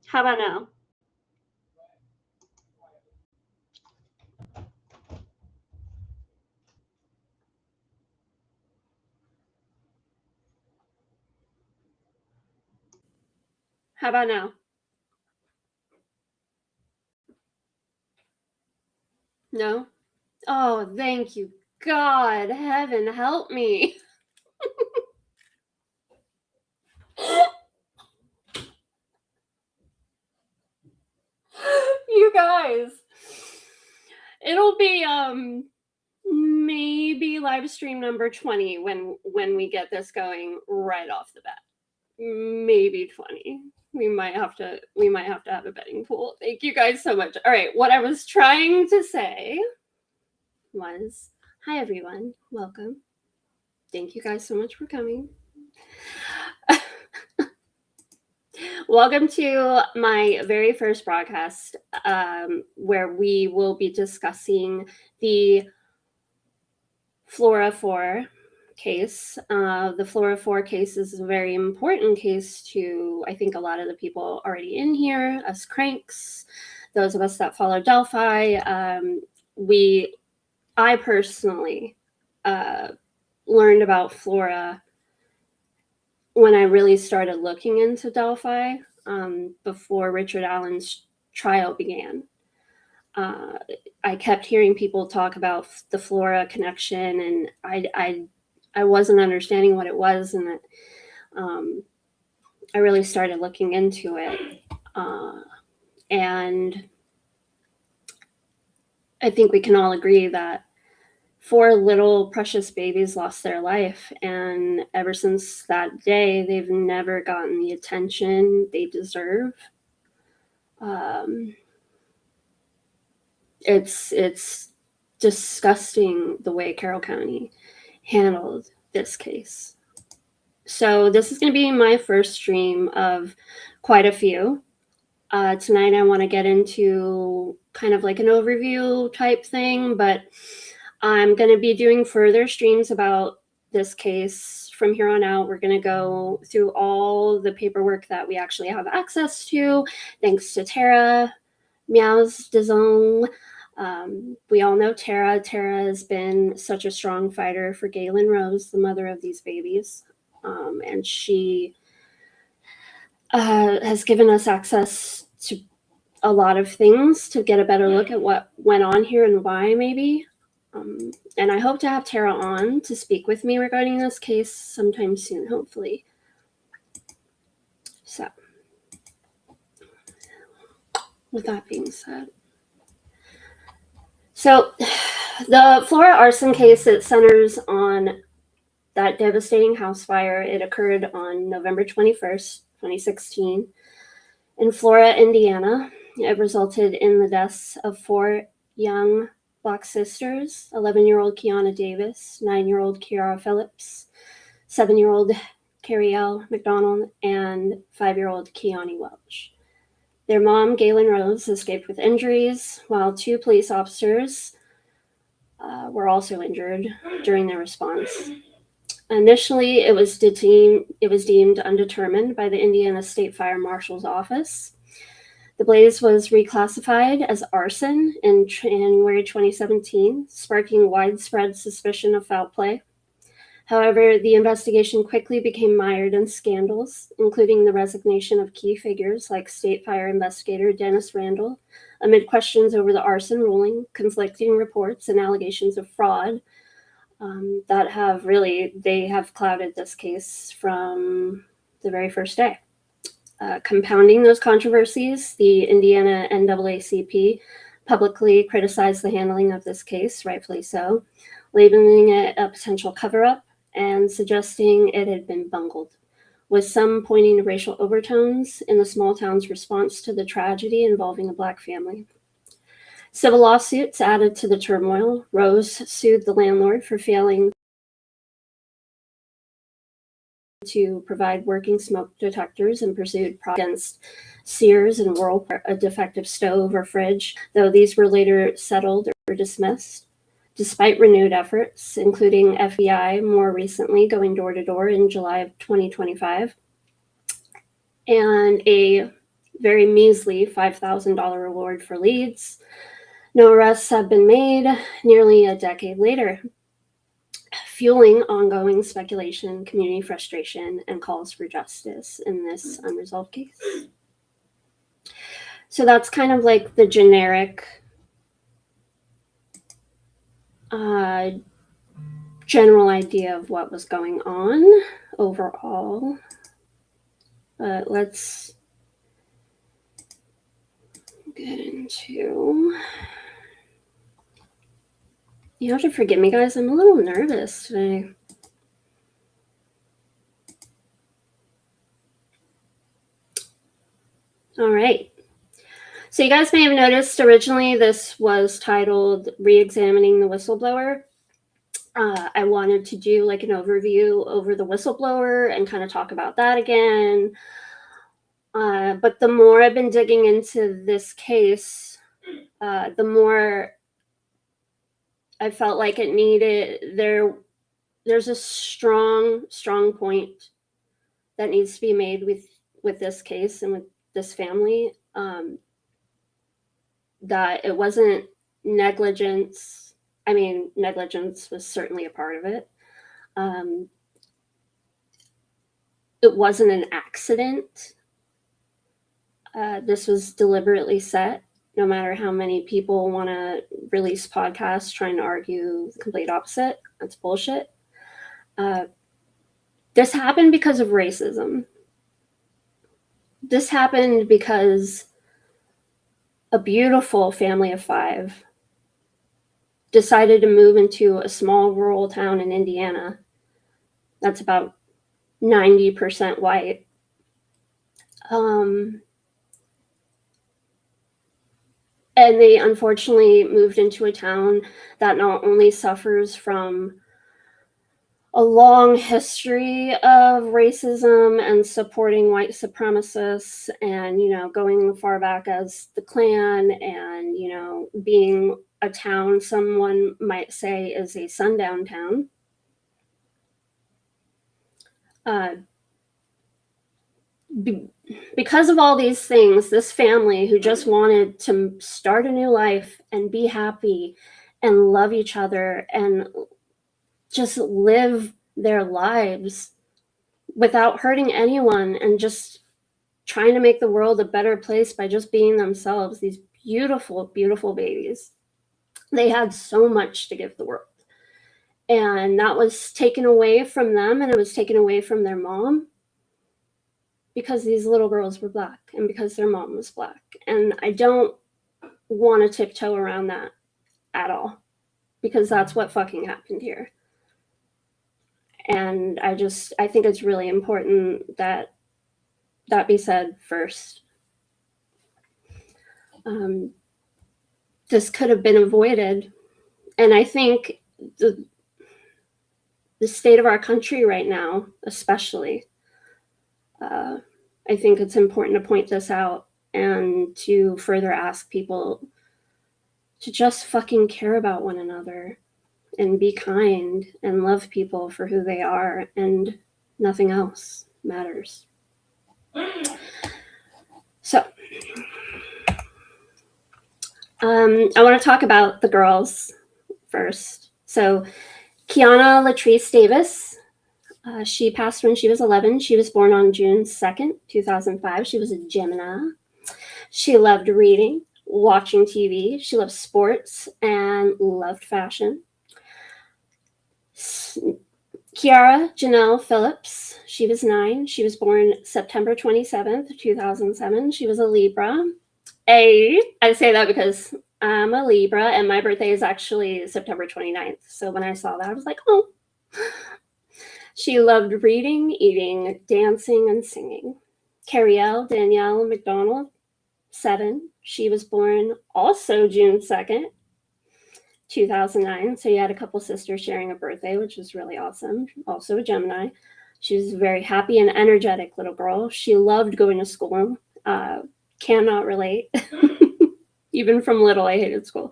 How about now? How about now? No? Oh, thank you. God, heaven help me. You guys. It'll be maybe live stream number 20 when we get this going right off the bat. Maybe 20. We might have to have a betting pool. Thank you guys so much. All right, what I was trying to say was, hi everyone, welcome. Thank you guys so much for coming. Welcome to my very first broadcast, where we will be discussing the Flora 4 case. The Flora 4 case is a very important case to, I think, a lot of the people already in here, us cranks, those of us that follow Delphi. I personally learned about Flora when I really started looking into Delphi, before Richard Allen's trial began. I kept hearing people talk about the Flora connection, and I wasn't understanding what it was, and I really started looking into it. And I think we can all agree that 4 little precious babies lost their life, and ever since that day, they've never gotten the attention they deserve. It's disgusting the way Carroll County handled this case. So this is going to be my first stream of quite a few. Tonight I want to get into kind of like an overview type thing, but I'm going to be doing further streams about this case from here on out. We're going to go through all the paperwork that we actually have access to, thanks to Tara Meows Dezong. We all know Tara. Tara has been such a strong fighter for Galen Rose, the mother of these babies. And she has given us access to a lot of things to get a better look at what went on here and why, maybe. And I hope to have Tara on to speak with me regarding this case sometime soon, hopefully. So, with that being said. So, the Flora arson case, it centers on that devastating house fire. It occurred on November 21st, 2016 in Flora, Indiana. It resulted in the deaths of 4 young Black sisters, 11-year-old Keyana Davis, 9-year-old Keyara Phillips, 7-year-old Kerriele McDonald, and 5-year-old Kionnie Welch. Their mom, Galen Rose, escaped with injuries, while 2 police officers were also injured during their response. Initially, it was deemed undetermined by the Indiana State Fire Marshal's Office. The blaze was reclassified as arson in January 2017, sparking widespread suspicion of foul play. However, the investigation quickly became mired in scandals, including the resignation of key figures like State Fire investigator Dennis Randall, amid questions over the arson ruling, conflicting reports, and allegations of fraud that have clouded this case from the very first day. Compounding those controversies, the Indiana NAACP publicly criticized the handling of this case, rightfully so, labeling it a potential cover-up and suggesting it had been bungled, with some pointing to racial overtones in the small town's response to the tragedy involving a Black family. Civil lawsuits added to the turmoil. Rose sued the landlord for failing to provide working smoke detectors and pursued against Sears and Whirlpool, a defective stove or fridge, though these were later settled or dismissed. Despite renewed efforts, including FBI more recently going door to door in July of 2025, and a very measly $5,000 reward for leads, no arrests have been made nearly a decade later, fueling ongoing speculation, community frustration, and calls for justice in this unresolved case. So that's kind of like the generic general idea of what was going on overall. But let's get into... You have to forgive me, guys. I'm a little nervous today. All right. So you guys may have noticed originally this was titled Re-examining the Whistleblower. I wanted to do like an overview over the whistleblower and kind of talk about that again. But the more I've been digging into this case, the more I felt like it needed, there's a strong point that needs to be made with this case and with this family, that it wasn't negligence. I mean, negligence was certainly a part of it. It wasn't an accident. This was deliberately set. No matter how many people want to release podcasts trying to argue the complete opposite, that's bullshit. This happened because of racism. This happened because a beautiful family of 5 decided to move into a small rural town in Indiana that's about 90% white. And they unfortunately moved into a town that not only suffers from a long history of racism and supporting white supremacists and, going as far back as the Klan and, being a town someone might say is a sundown town. Because of all these things, this family who just wanted to start a new life and be happy and love each other and just live their lives without hurting anyone and just trying to make the world a better place by just being themselves, these beautiful, beautiful babies. They had so much to give the world. And that was taken away from them, and it was taken away from their mom because these little girls were Black and because their mom was Black. And I don't want to tiptoe around that at all, because that's what fucking happened here. And I think it's really important that be said first. This could have been avoided. And I think the state of our country right now, especially, I think it's important to point this out and to further ask people to just fucking care about one another and be kind and love people for who they are, and nothing else matters. So, I want to talk about the girls first. So, Keyana Davis, she passed when she was 11. She was born on June 2nd, 2005. She was a Gemini. She loved reading, watching TV. She loved sports and loved fashion. Keyara Phillips, she was 9. She was born September 27th, 2007. She was a Libra. I say that because I'm a Libra and my birthday is actually September 29th. So when I saw that, I was like, oh. She loved reading, eating, dancing, and singing. Kerriele McDonald, 7. She was born also June 2nd, 2009. So you had a couple sisters sharing a birthday, which was really awesome. Also a Gemini. She was a very happy and energetic little girl. She loved going to school. Cannot relate. Even from little, I hated school.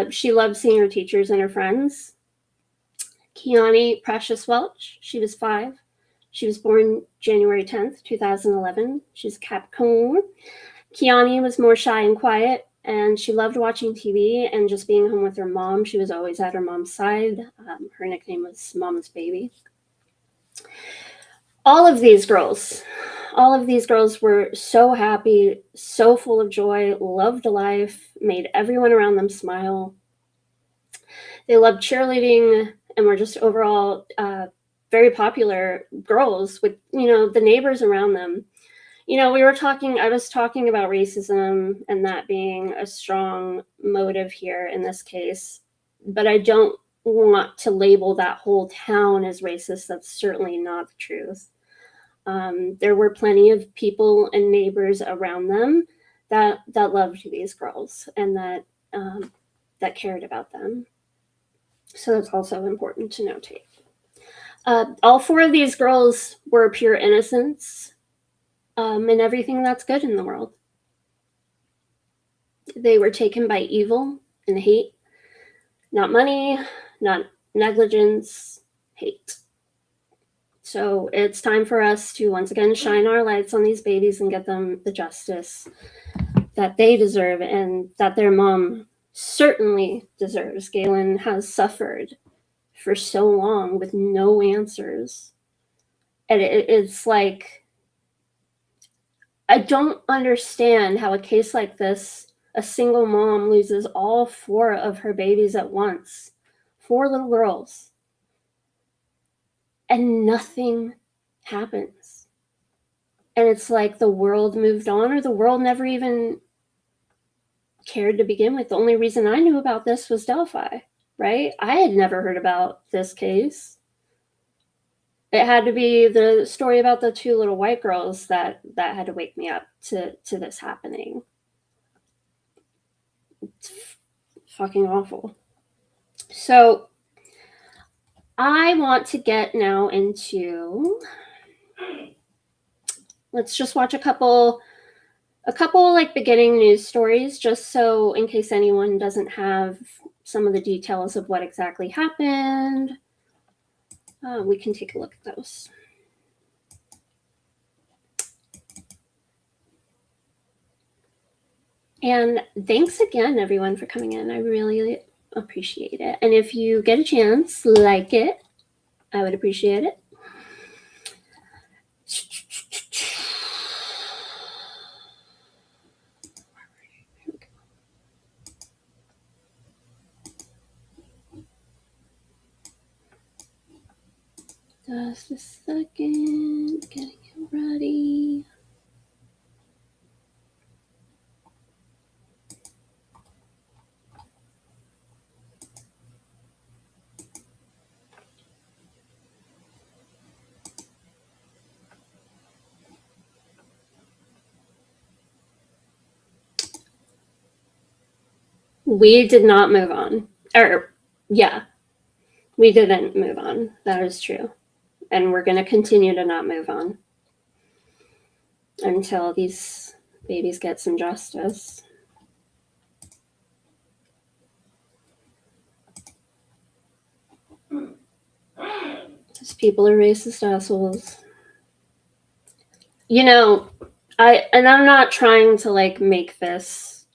She loved seeing her teachers and her friends. Kionnie Precious Welch, she was 5. She was born January 10th, 2011. She's Capricorn. Kionnie was more shy and quiet, and she loved watching TV and just being home with her mom. She was always at her mom's side. Her nickname was Mama's Baby. All of these girls were so happy, so full of joy, loved life, made everyone around them smile. They loved cheerleading and were just overall very popular girls with, the neighbors around them. I was talking about racism and that being a strong motive here in this case, but I don't want to label that whole town as racist. That's certainly not the truth. There were plenty of people and neighbors around them that loved these girls and that cared about them. So that's also important to notate. All 4 of these girls were pure innocents and everything that's good in the world. They were taken by evil and hate, not money, not negligence, hate. So it's time for us to once again shine our lights on these babies and get them the justice that they deserve and that their mom certainly deserves. Galen has suffered for so long with no answers. And it's like, I don't understand how a case like this, a single mom loses all 4 of her babies at once, 4 little girls, and nothing happens. And it's like the world moved on, or the world never even cared to begin with. The only reason I knew about this was Delphi, right? I had never heard about this case. It had to be the story about the 2 little white girls that had to wake me up to this happening. It's fucking awful. So I want to get now into, let's just watch a couple like beginning news stories, just so in case anyone doesn't have some of the details of what exactly happened, we can take a look at those. And thanks again, everyone, for coming in. I really appreciate it. And if you get a chance, like it. I would appreciate it. Just a second, getting it ready. We did not move on. We didn't move on. That is true. And we're going to continue to not move on until these babies get some justice. These people are racist assholes. I'm not trying to like make this,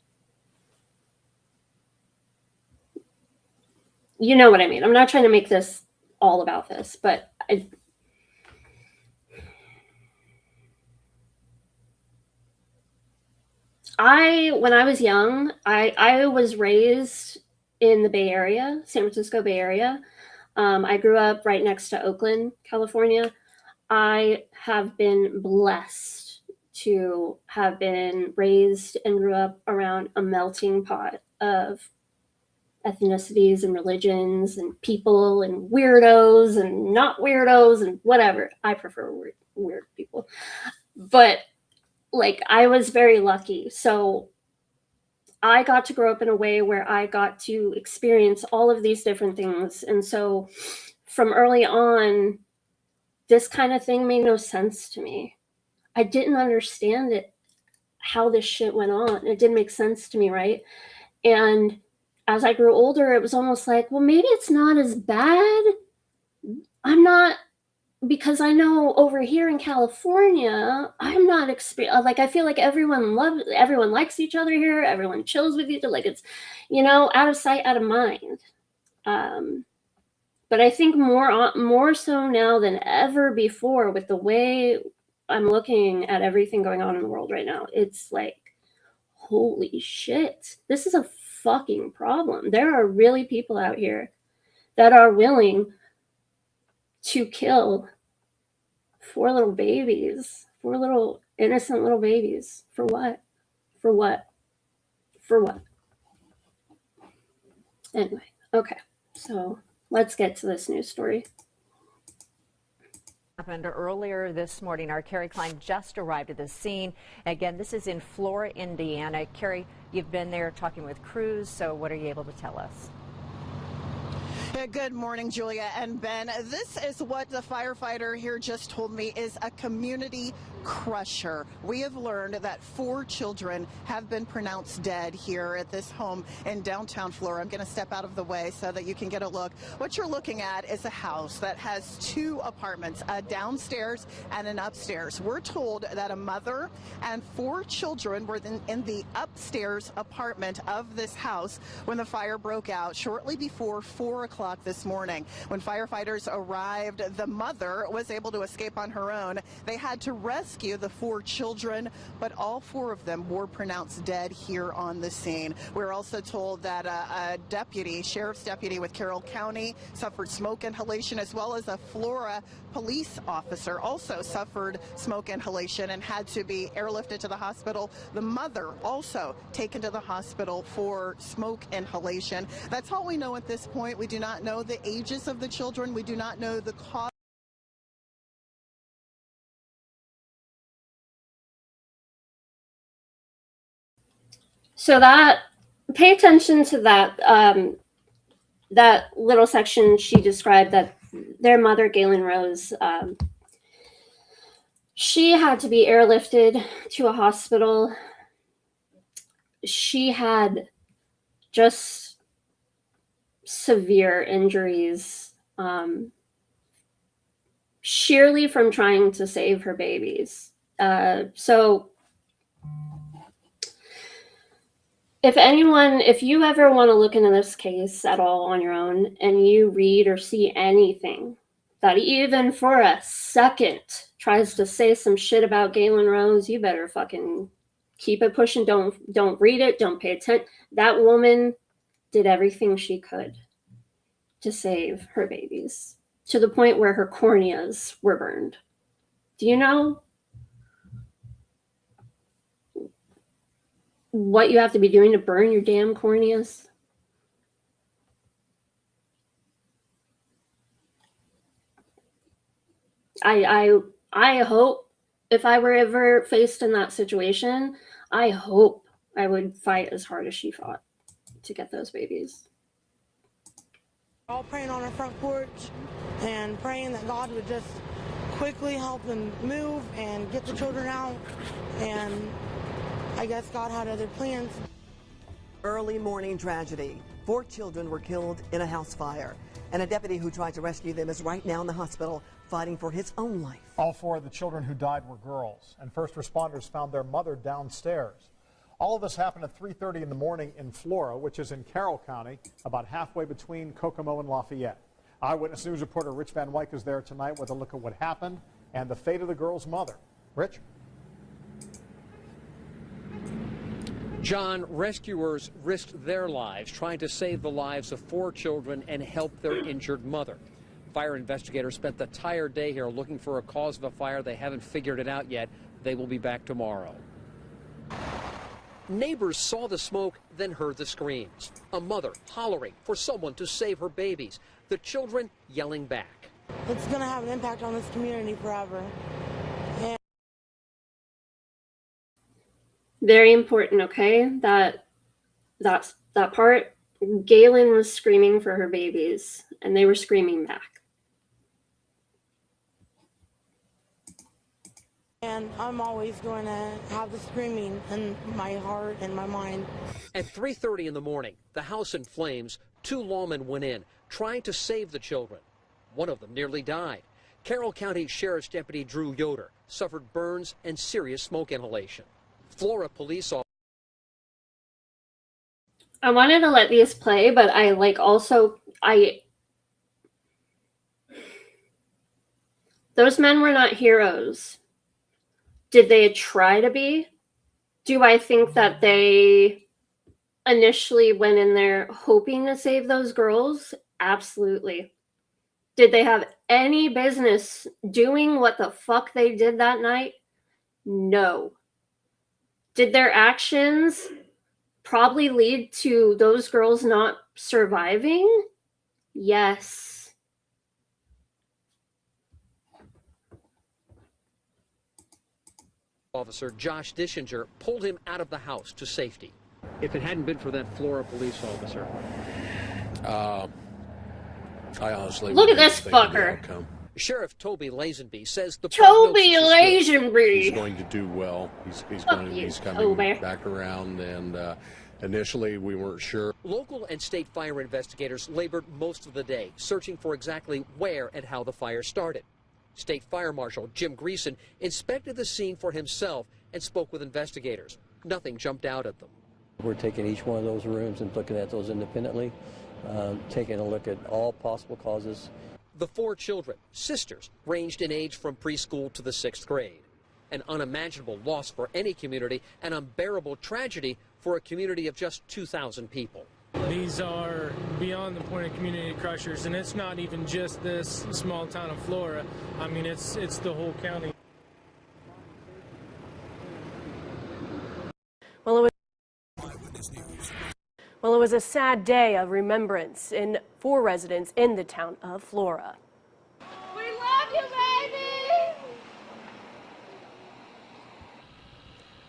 you know what I mean? I'm not trying to make this all about this, but when I was young, I was raised in the Bay Area, San Francisco Bay Area. I grew up right next to Oakland, California. I have been blessed to have been raised and grew up around a melting pot of ethnicities and religions and people and weirdos and not weirdos and whatever. I prefer weird people. But like, I was very lucky. So I got to grow up in a way where I got to experience all of these different things. And so from early on, this kind of thing made no sense to me. I didn't understand it, how this shit went on. It didn't make sense to me, right? And as I grew older, it was almost like, well, maybe it's not as bad. I'm not, because I know over here in California, I'm not like, I feel like everyone likes each other here. Everyone chills with each other. Like, it's, out of sight, out of mind. But I think more so now than ever before, with the way I'm looking at everything going on in the world right now, it's like, holy shit, this is a fucking problem. There are really people out here that are willing to kill 4 little babies, 4 little innocent little babies. For what? For what? For what? Anyway, okay, so let's get to this news story. Happened earlier this morning. Our Carrie Klein just arrived at the scene. Again, this is in Flora, Indiana. Carrie, you've been there talking with crews, so what are you able to tell us? Good morning, Julia and Ben. This is what the firefighter here just told me is a community crusher. We have learned that 4 children have been pronounced dead here at this home in downtown Flora. I'm going to step out of the way so that you can get a look. What you're looking at is a house that has 2 apartments, a downstairs and an upstairs. We're told that a mother and 4 children were in the upstairs apartment of this house when the fire broke out shortly before 4 o'clock this morning. When firefighters arrived, the mother was able to escape on her own. They had to rescue the 4 children, but all 4 of them were pronounced dead here on the scene. We're also told that a sheriff's deputy with Carroll County suffered smoke inhalation, as well as a Flora police officer also suffered smoke inhalation and had to be airlifted to the hospital. The mother also taken to the hospital for smoke inhalation. That's all we know at this point. We do not know the ages of the children. We do not know the cause. So pay attention to that little section she described, that their mother, Galen Rose, she had to be airlifted to a hospital. She had just severe injuries, sheerly from trying to save her babies. So if you ever want to look into this case at all on your own, and you read or see anything that even for a second tries to say some shit about Galen Rose, you better fucking keep it pushing. Don't read it. Don't pay attention. That woman did everything she could to save her babies, to the point where her corneas were burned. Do you know what you have to be doing to burn your damn corneas? I hope, if I were ever faced in that situation, I hope I would fight as hard as she fought to get those babies. All praying on our front porch and praying that God would just quickly help them move and get the children out, and I guess God had other plans. Early morning tragedy. 4 children were killed in a house fire, and a deputy who tried to rescue them is right now in the hospital fighting for his own life. All 4 of the children who died were girls, and first responders found their mother downstairs. All of this happened at 3:30 in the morning in Flora, which is in Carroll County, about halfway between Kokomo and Lafayette. Eyewitness News reporter Rich Van Wyk is there tonight with a look at what happened and the fate of the girl's mother. Rich? John, rescuers risked their lives trying to save the lives of 4 children and help their injured mother. Fire investigators spent the entire day here looking for a cause of a fire. They haven't figured it out yet. They will be back tomorrow. Neighbors saw the smoke, then heard the screams. A mother hollering for someone to save her babies. The children yelling back. It's going to have an impact on this community forever. Very important, okay? That part. Galen was screaming for her babies, and they were screaming back. And I'm always going to have the screaming in my heart and my mind. At 3:30 in the morning, the house in flames, 2 lawmen went in, trying to save the children. One of them nearly died. Carroll County Sheriff's Deputy Drew Yoder suffered burns and serious smoke inhalation. Flora police officer. I wanted to let these play, but those men were not heroes. Did they try to be? Do I think that they initially went in there hoping to save those girls? Absolutely. Did they have any business doing what the fuck they did that night? No. Did their actions probably lead to those girls not surviving? Yes. Officer Josh Dishinger pulled him out of the house to safety. If it hadn't been for that Flora police officer. I honestly Look at wouldn't this think of the fucker. outcome. Sheriff Toby Lazenby says the Toby He's Lazenby. going to do well. He's you, coming Toby. back around, and initially we weren't sure. Local and state fire investigators labored most of the day searching for exactly where and how the fire started. State Fire Marshal Jim Greason inspected the scene for himself and spoke with investigators. Nothing jumped out at them. We're taking each one of those rooms and looking at those independently, taking a look at all possible causes. The 4 children, sisters, ranged in age from preschool to the 6th grade. An unimaginable loss for any community, an unbearable tragedy for a community of just 2,000 people. These are beyond the point of community crushers, and it's not even just this small town of Flora. I mean, it's the whole county. Well, it was a sad day of remembrance for residents in the town of Flora. We love you, baby!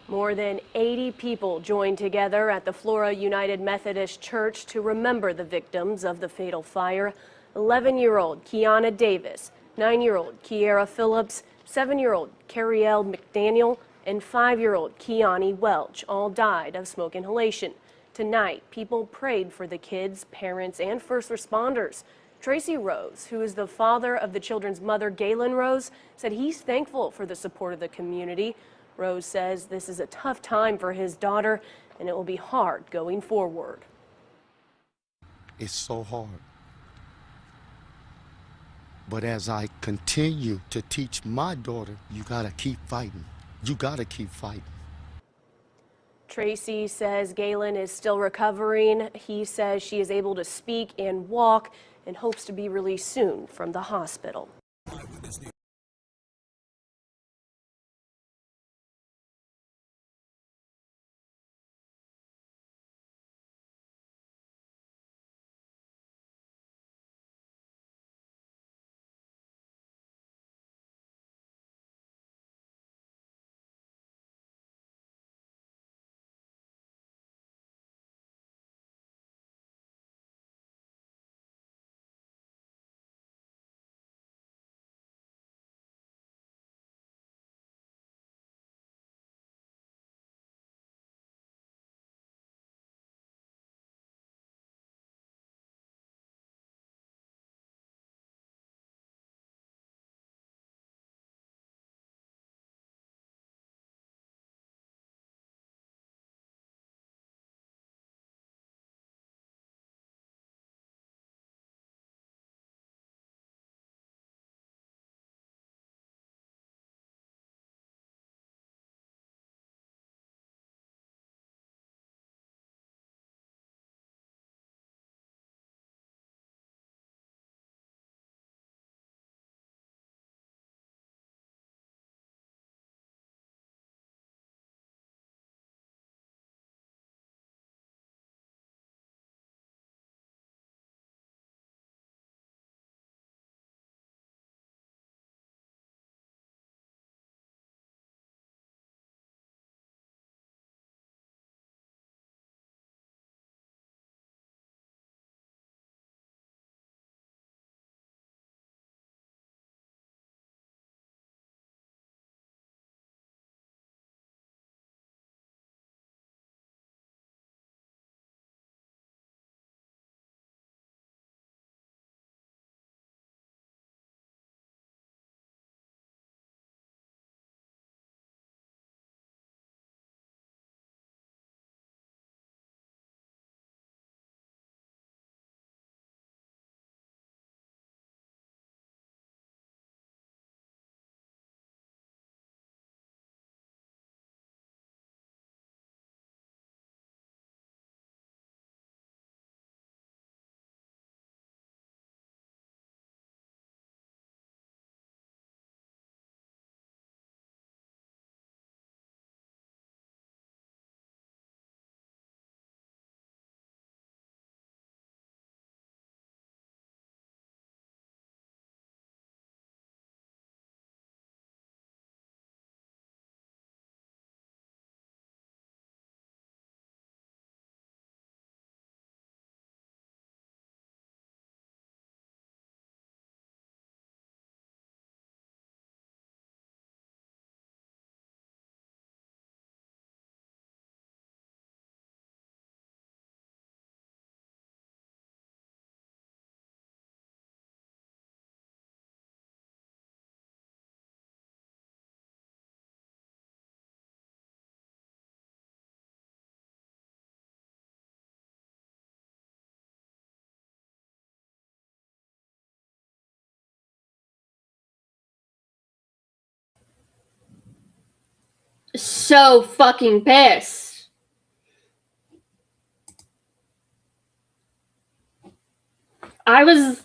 More than 80 people joined together at the Flora United Methodist Church to remember the victims of the fatal fire. 11-year-old Keyana Davis, 9-year-old Keyara Phillips, 7-year-old Kerriele McDonald, and 5-year-old Kionnie Welch all died of smoke inhalation. Tonight, people prayed for the kids, parents, and first responders. Tracy Rose, who is the father of the children's mother, Galen Rose, said he's thankful for the support of the community. Rose says this is a tough time for his daughter, and it will be hard going forward. It's so hard. But as I continue to teach my daughter, you gotta keep fighting. You gotta keep fighting. Tracy says Galen is still recovering. He says she is able to speak and walk and hopes to be released soon from the hospital. so fucking pissed. I was...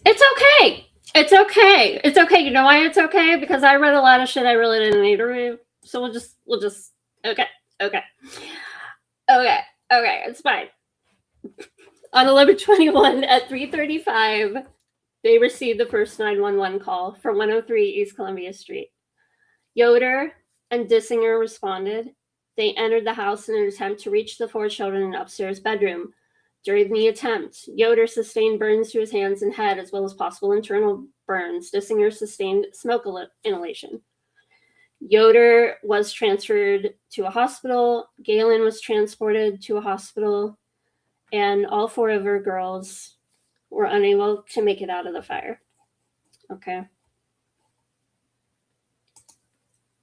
It's okay. It's okay. It's okay. You know why it's okay? Because I read a lot of shit I really didn't need to read. So we'll just, okay. It's fine. On 11/21 at 3:35, they received the first 911 call from 103 East Columbia Street. Yoder and Dissinger responded. They entered the house in an attempt to reach the 4 children in an upstairs bedroom. During the attempt, Yoder sustained burns to his hands and head, as well as possible internal burns. Dissinger sustained smoke inhalation. Yoder was transferred to a hospital. Galen was transported to a hospital. And all 4 of her girls were unable to make it out of the fire. Okay.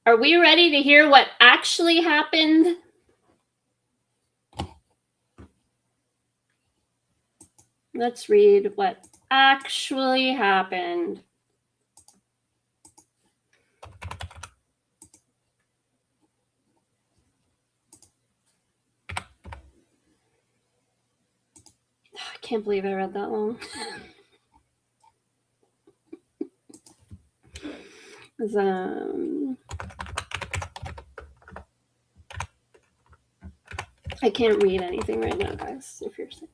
Are we ready to hear what actually happened? Let's read what actually happened. I can't believe I read that long. I can't read anything right now, guys, if you're saying.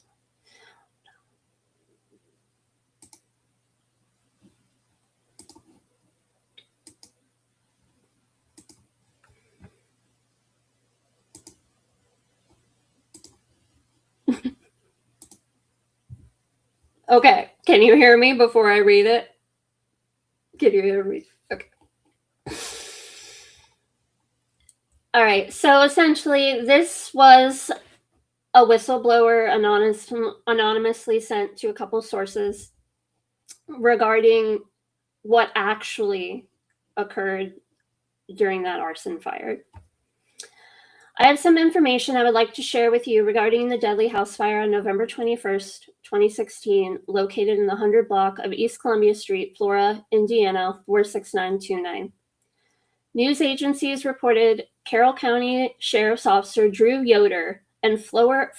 Okay, can you hear me before I read it? Can you hear me? Okay. All right, so essentially this was a whistleblower anonymously sent to a couple sources regarding what actually occurred during that arson fire. I have some information I would like to share with you regarding the deadly house fire on November 21st, 2016, located in the 100 block of East Columbia Street, Flora, Indiana, 46929. News agencies reported Carroll County Sheriff's Officer Drew Yoder and Flora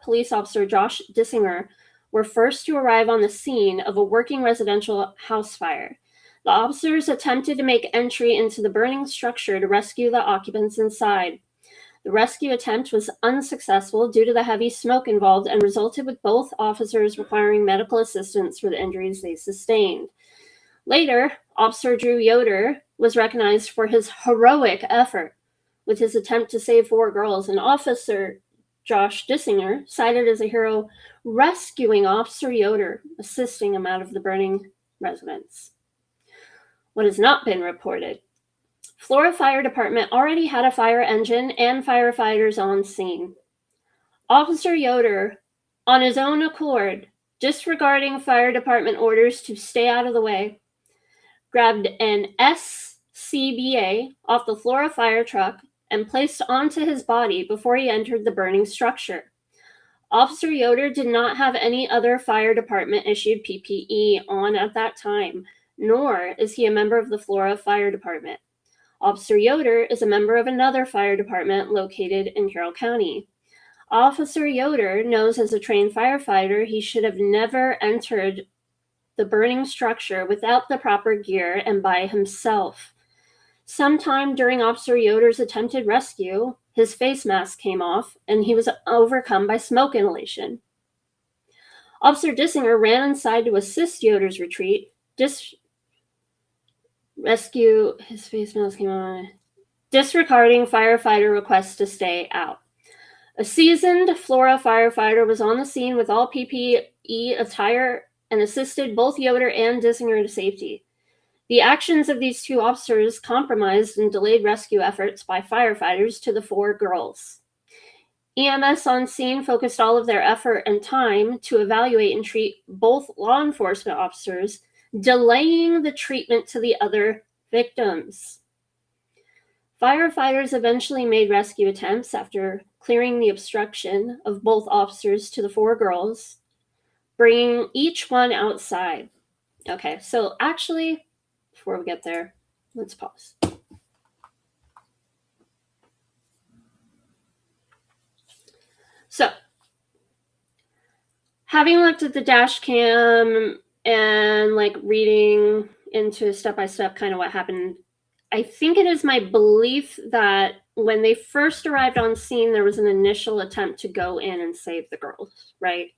Police Officer Josh Dissinger were first to arrive on the scene of a working residential house fire. The officers attempted to make entry into the burning structure to rescue the occupants inside. The rescue attempt was unsuccessful due to the heavy smoke involved and resulted with both officers requiring medical assistance for the injuries they sustained. Later, Officer Drew Yoder was recognized for his heroic effort with his attempt to save 4 girls, and Officer Josh Dissinger cited as a hero, rescuing Officer Yoder, assisting him out of the burning residence. What has not been reported: Flora Fire Department already had a fire engine and firefighters on scene. Officer Yoder, on his own accord, disregarding fire department orders to stay out of the way, grabbed an SCBA off the Flora fire truck and placed onto his body before he entered the burning structure. Officer Yoder did not have any other fire department issued PPE on at that time, nor is he a member of the Flora Fire Department. Officer Yoder is a member of another fire department located in Carroll County. Officer Yoder knows as a trained firefighter he should have never entered the burning structure without the proper gear and by himself. Sometime during Officer Yoder's attempted rescue, his face mask came off and he was overcome by smoke inhalation. Officer Dissinger ran inside to assist Yoder's retreat. His face mask came on, disregarding firefighter requests to stay out. A seasoned Flora firefighter was on the scene with all PPE attire and assisted both Yoder and Dissinger to safety. The actions of these 2 officers compromised and delayed rescue efforts by firefighters to the 4 girls. EMS on scene focused all of their effort and time to evaluate and treat both law enforcement officers, delaying the treatment to the other victims. Firefighters eventually made rescue attempts after clearing the obstruction of both officers to the 4 girls, bringing each one outside. Okay, so actually, before we get there, let's pause. So, having looked at the dash cam and like reading into step-by-step kind of what happened, I think it is my belief that when they first arrived on scene, there was an initial attempt to go in and save the girls, right?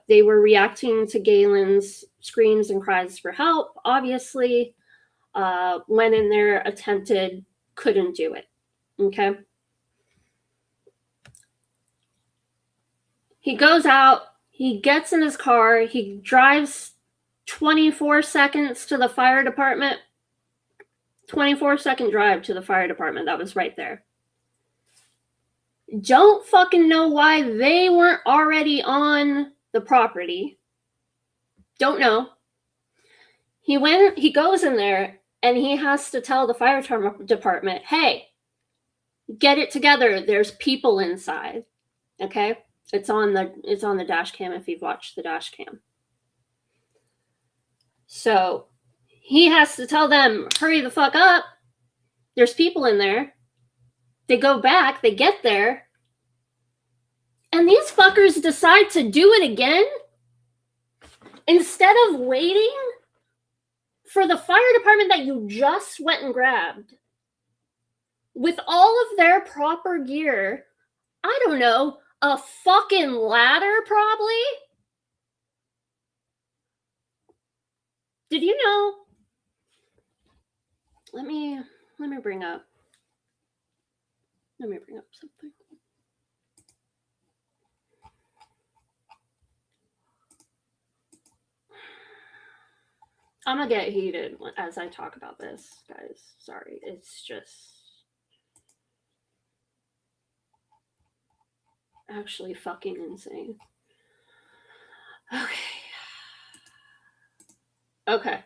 They were reacting to Galen's screams and cries for help, obviously. Went in there, attempted, couldn't do it, okay? He goes out, he gets in his car, he drives 24 seconds to the fire department. 24-second drive to the fire department. That was right there. Don't fucking know why they weren't already on the property. Don't know. He goes in there and he has to tell the fire department, hey, get it together. There's people inside. Okay? It's on the dash cam if you've watched the dash cam. So he has to tell them, hurry the fuck up. There's people in there. They go back, they get there, and these fuckers decide to do it again instead of waiting for the fire department that you just went and grabbed with all of their proper gear. I don't know, a fucking ladder probably? Did you know? Let me bring up something. I'm gonna get heated as I talk about this, guys. Sorry, it's just actually fucking insane. Okay.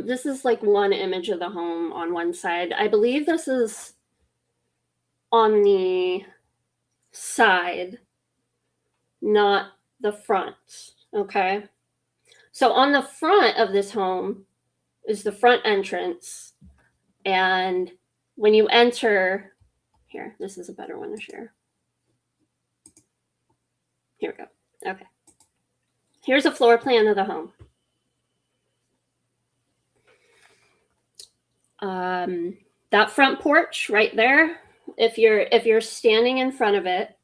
This is like one image of the home on one side. I believe this is on the side, not the front. Okay. So on the front of this home is the front entrance. And when you enter, here, this is a better one to share. Here we go. Okay. Here's a floor plan of the home. That front porch right there, if you're standing in front of it,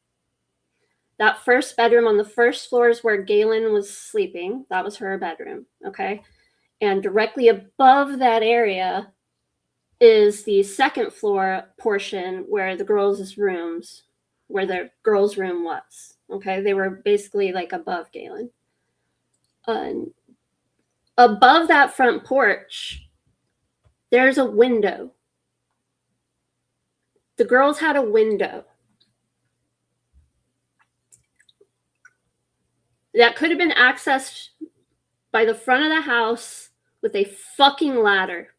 that first bedroom on the first floor is where Galen was sleeping. That was her bedroom, okay? And directly above that area is the second floor portion where the girls' rooms, where the girls' room was, okay? They were basically like above Galen. Above that front porch, there's a window. The girls had a window that could have been accessed by the front of the house with a fucking ladder.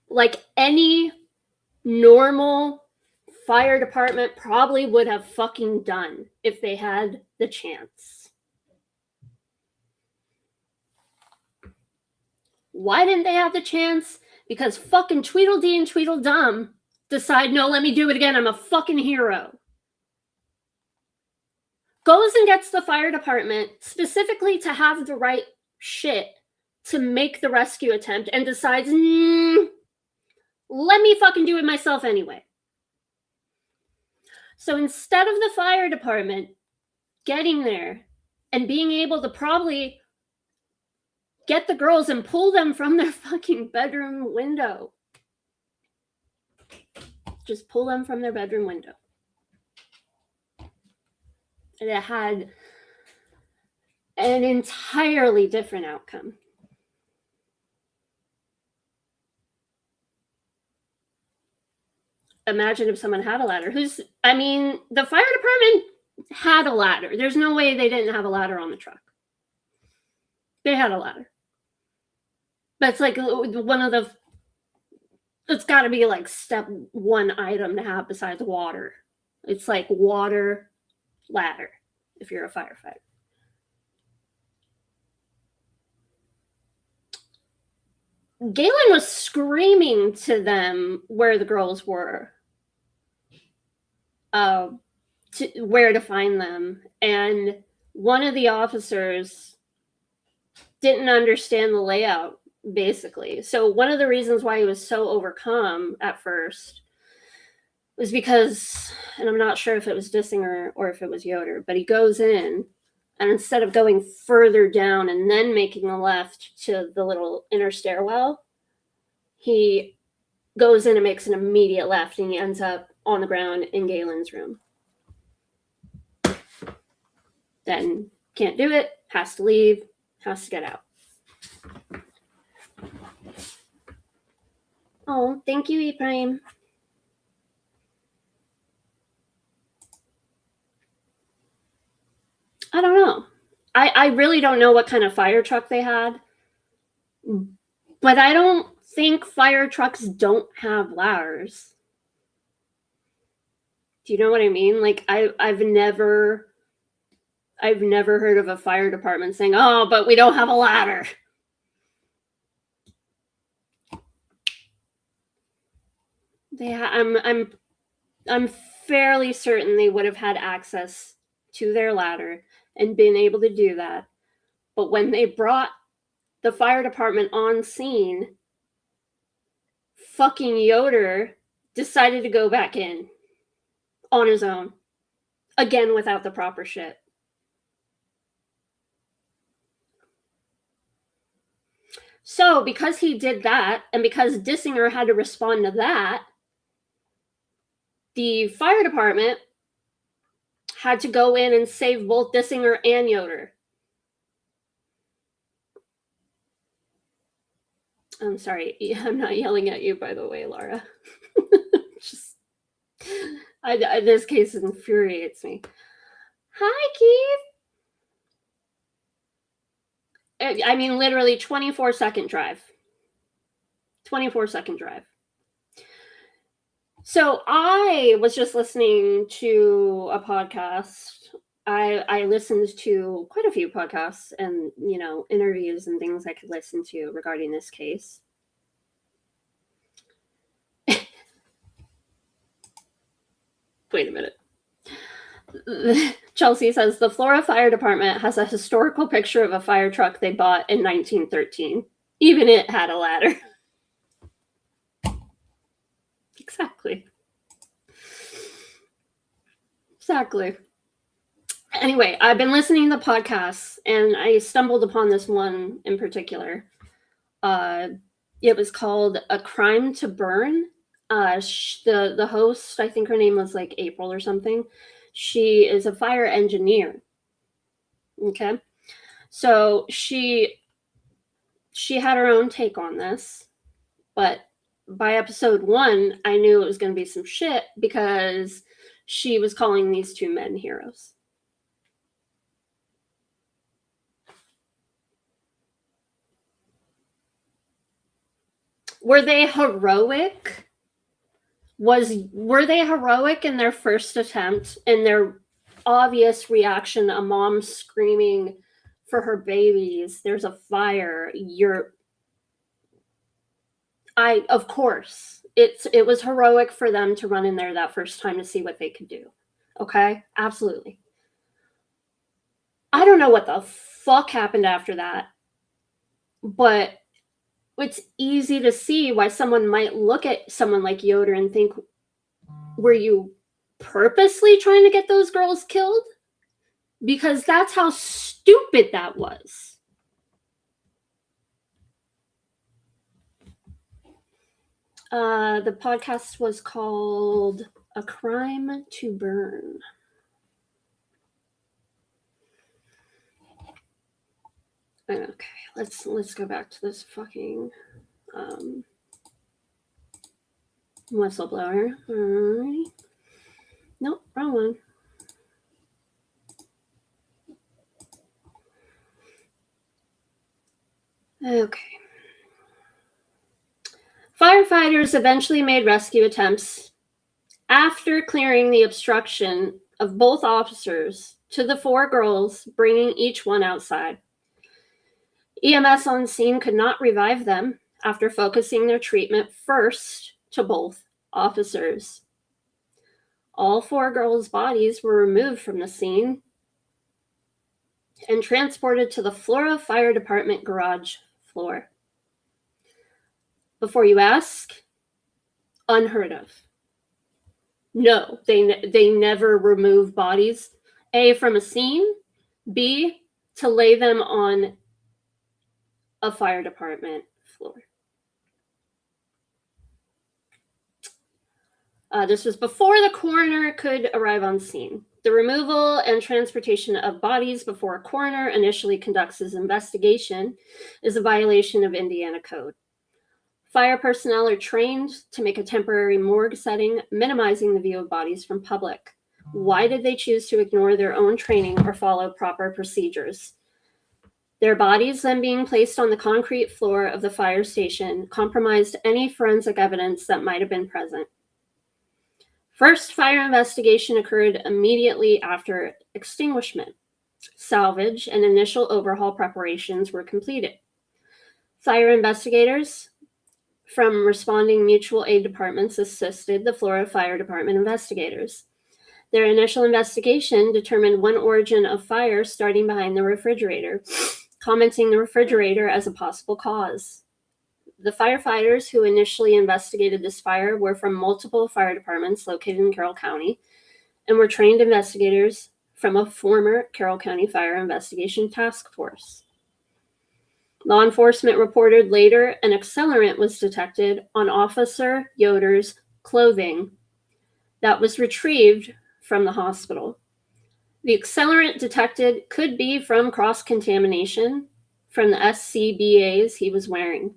Like any normal fire department probably would have fucking done if they had the chance. Why didn't they have the chance? Because fucking Tweedledee and Tweedledum decide, no, let me do it again. I'm a fucking hero. Goes and gets the fire department specifically to have the right shit to make the rescue attempt and decides, let me fucking do it myself anyway. So instead of the fire department getting there and being able to probably get the girls and pull them from their fucking bedroom window. Just pull them from their bedroom window. And it had an entirely different outcome. Imagine if someone had a ladder. The fire department had a ladder. There's no way they didn't have a ladder on the truck. They had a ladder. But it's like one of the, it's got to be like step one item to have besides water. It's like water, ladder, if you're a firefighter. Galen was screaming to them where the girls were, where to find them. And one of the officers didn't understand the layout, basically. So one of the reasons why he was so overcome at first was because, and I'm not sure if it was Dissinger or if it was Yoder, but he goes in, and instead of going further down and then making a left to the little inner stairwell, he goes in and makes an immediate left, and he ends up on the ground in Galen's room. Then can't do it, has to leave, has to get out. Oh, thank you, Ibrahim. I don't know. I really don't know what kind of fire truck they had. But I don't think fire trucks don't have ladders. Do you know what I mean? Like I've never heard of a fire department saying, "Oh, but we don't have a ladder." I'm fairly certain they would have had access to their ladder and been able to do that. But when they brought the fire department on scene, fucking Yoder decided to go back in on his own. Again, without the proper shit. So, because he did that, and because Dissinger had to respond to that, the fire department had to go in and save both Dissinger and Yoder. I'm sorry, I'm not yelling at you, by the way, Laura. This case infuriates me. Hi, Keith. I mean, literally 24-second drive. 24-second drive. So I was just listening to a podcast. I listened to quite a few podcasts and, interviews and things I could listen to regarding this case. Wait a minute. Chelsea says the Flora Fire Department has a historical picture of a fire truck they bought in 1913. Even it had a ladder. Exactly. Anyway, I've been listening to podcasts, and I stumbled upon this one in particular. It was called A Crime to Burn. The host, I think her name was like April or something. She is a fire engineer. Okay. So she had her own take on this, but by episode 1, I knew it was going to be some shit because she was calling these two men heroes. Were they heroic? Were they heroic in their first attempt, in their obvious reaction, a mom screaming for her babies, there's a fire, of course, it was heroic for them to run in there that first time to see what they could do. Okay? Absolutely. I don't know what the fuck happened after that, but it's easy to see why someone might look at someone like Yoder and think, were you purposely trying to get those girls killed? Because that's how stupid that was. The podcast was called A Crime to Burn. Okay, let's go back to this fucking whistleblower. Alright. Nope, wrong one. Okay. Firefighters eventually made rescue attempts after clearing the obstruction of both officers to the 4 girls, bringing each one outside. EMS on scene could not revive them after focusing their treatment first to both officers. All 4 girls' bodies were removed from the scene and transported to the Flora Fire Department garage floor. Before you ask, unheard of. No, they never remove bodies, A, from a scene, B, to lay them on a fire department floor. This was before the coroner could arrive on scene. The removal and transportation of bodies before a coroner initially conducts his investigation is a violation of Indiana code. Fire personnel are trained to make a temporary morgue setting, minimizing the view of bodies from public. Why did they choose to ignore their own training or follow proper procedures? Their bodies then being placed on the concrete floor of the fire station compromised any forensic evidence that might have been present. First fire investigation occurred immediately after extinguishment. Salvage and initial overhaul preparations were completed. Fire investigators from responding mutual aid departments assisted the Flora Fire Department investigators. Their initial investigation determined one origin of fire starting behind the refrigerator, commenting the refrigerator as a possible cause. The firefighters who initially investigated this fire were from multiple fire departments located in Carroll County and were trained investigators from a former Carroll County Fire Investigation Task Force. Law enforcement reported later an accelerant was detected on Officer Yoder's clothing that was retrieved from the hospital. The accelerant detected could be from cross-contamination from the SCBAs he was wearing.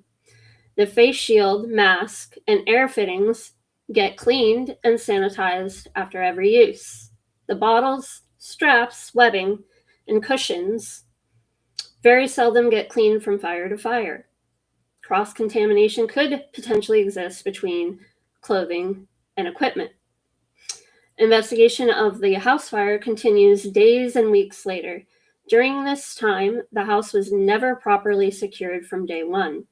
The face shield, mask, and air fittings get cleaned and sanitized after every use. The bottles, straps, webbing, and cushions very seldom get cleaned from fire to fire. Cross-contamination could potentially exist between clothing and equipment. Investigation of the house fire continues days and weeks later. During this time, the house was never properly secured from day one.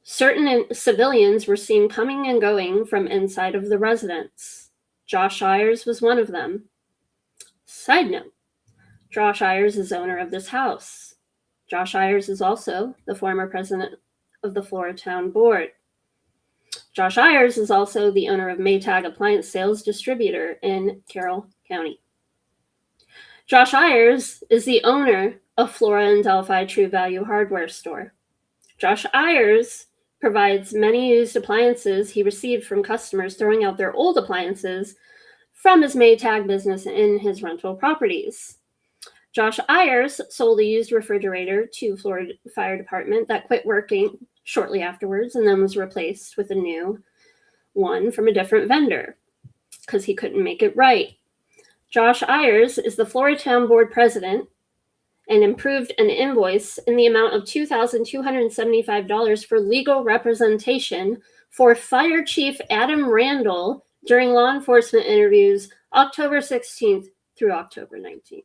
Certain civilians were seen coming and going from inside of the residence. Josh Ayers was one of them. Side note, Josh Ayers is owner of this house. Josh Ayers is also the former president of the Flora Town Board. Josh Ayers is also the owner of Maytag Appliance Sales Distributor in Carroll County. Josh Ayers is the owner of Flora and Delphi True Value Hardware Store. Josh Ayers provides many used appliances he received from customers throwing out their old appliances from his Maytag business in his rental properties. Josh Ayers sold a used refrigerator to Florida Fire Department that quit working shortly afterwards and then was replaced with a new one from a different vendor because he couldn't make it right. Josh Ayers is the Flora Town Board president and improved an invoice in the amount of $2,275 for legal representation for Fire Chief Adam Randall during law enforcement interviews October 16th through October 19th.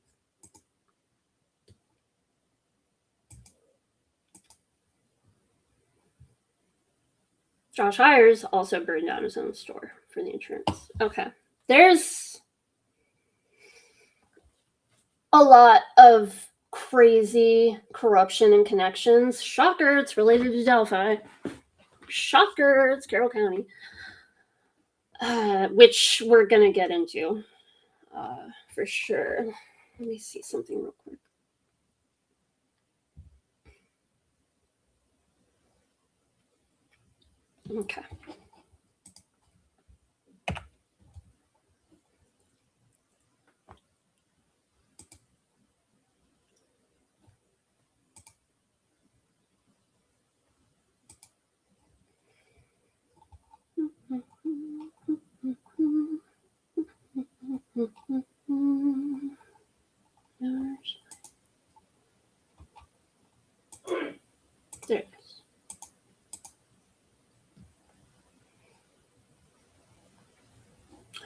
Josh Ayers also burned down his own store for the insurance. Okay. There's a lot of crazy corruption and connections. Shocker, it's related to Delphi. Shocker, it's Carroll County. Which we're going to get into for sure. Let me see something real quick. Okay.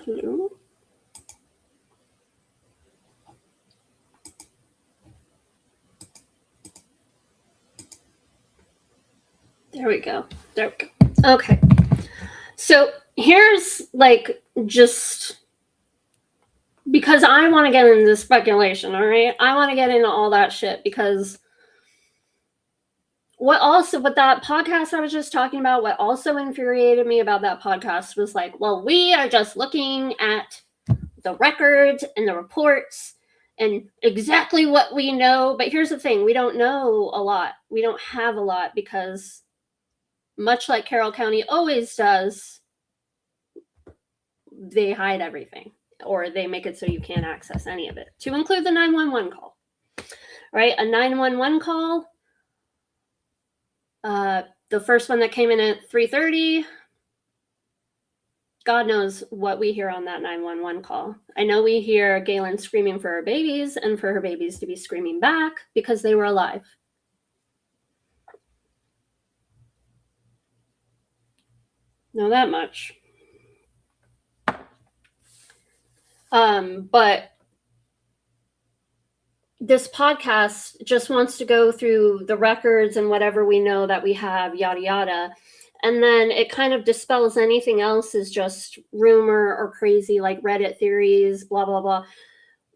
Hello? There we go. There we go. Okay. So here's like just because I want to get into speculation, all right? I want to get into all that shit because what that podcast I was just talking about, what also infuriated me about that podcast was like, well, we are just looking at the records and the reports and exactly what we know. But here's the thing, we don't know a lot. We don't have a lot because much like Carroll County always does, they hide everything or they make it so you can't access any of it, to include the 911 call, right? A 911 call, the first one that came in at 3:30, God knows what we hear on that 911 call. I know we hear Galen screaming for her babies and for her babies to be screaming back because they were alive. Know that much. But this podcast just wants to go through the records and whatever we know that we have, yada, yada. And then it kind of dispels anything else as just rumor or crazy, like Reddit theories, blah, blah, blah.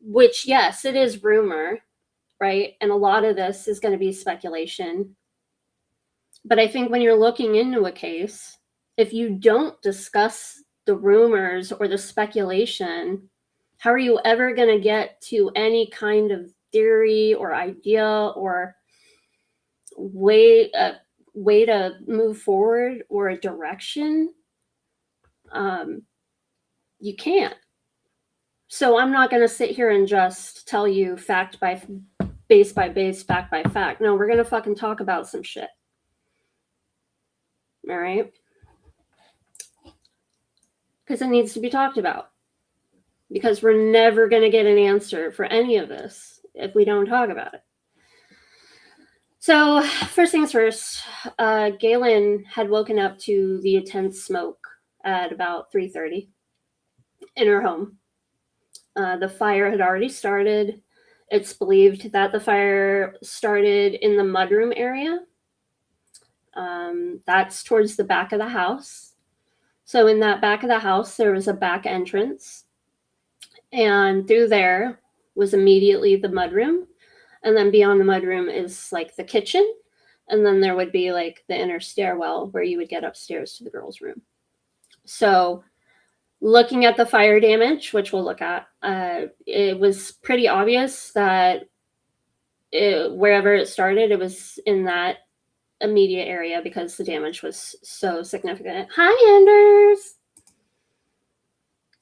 Which, yes, it is rumor, right? And a lot of this is going to be speculation. But I think when you're looking into a case, if you don't discuss the rumors or the speculation, how are you ever going to get to any kind of theory or idea or way to move forward or a direction? You can't. So I'm not going to sit here and just tell you fact by base by base, fact by fact. No, we're going to fucking talk about some shit. All right? Because it needs to be talked about. Because we're never going to get an answer for any of this if we don't talk about it. So first things first, Galen had woken up to the intense smoke at about 3:30 in her home. The fire had already started. It's believed that the fire started in the mudroom area. That's towards the back of the house. So in that back of the house, there was a back entrance. And through there was immediately the mudroom. And then beyond the mudroom is like the kitchen. And then there would be like the inner stairwell where you would get upstairs to the girls' room. So looking at the fire damage, which we'll look at, it was pretty obvious that wherever it started, it was in that immediate area because the damage was so significant. Hi, Anders.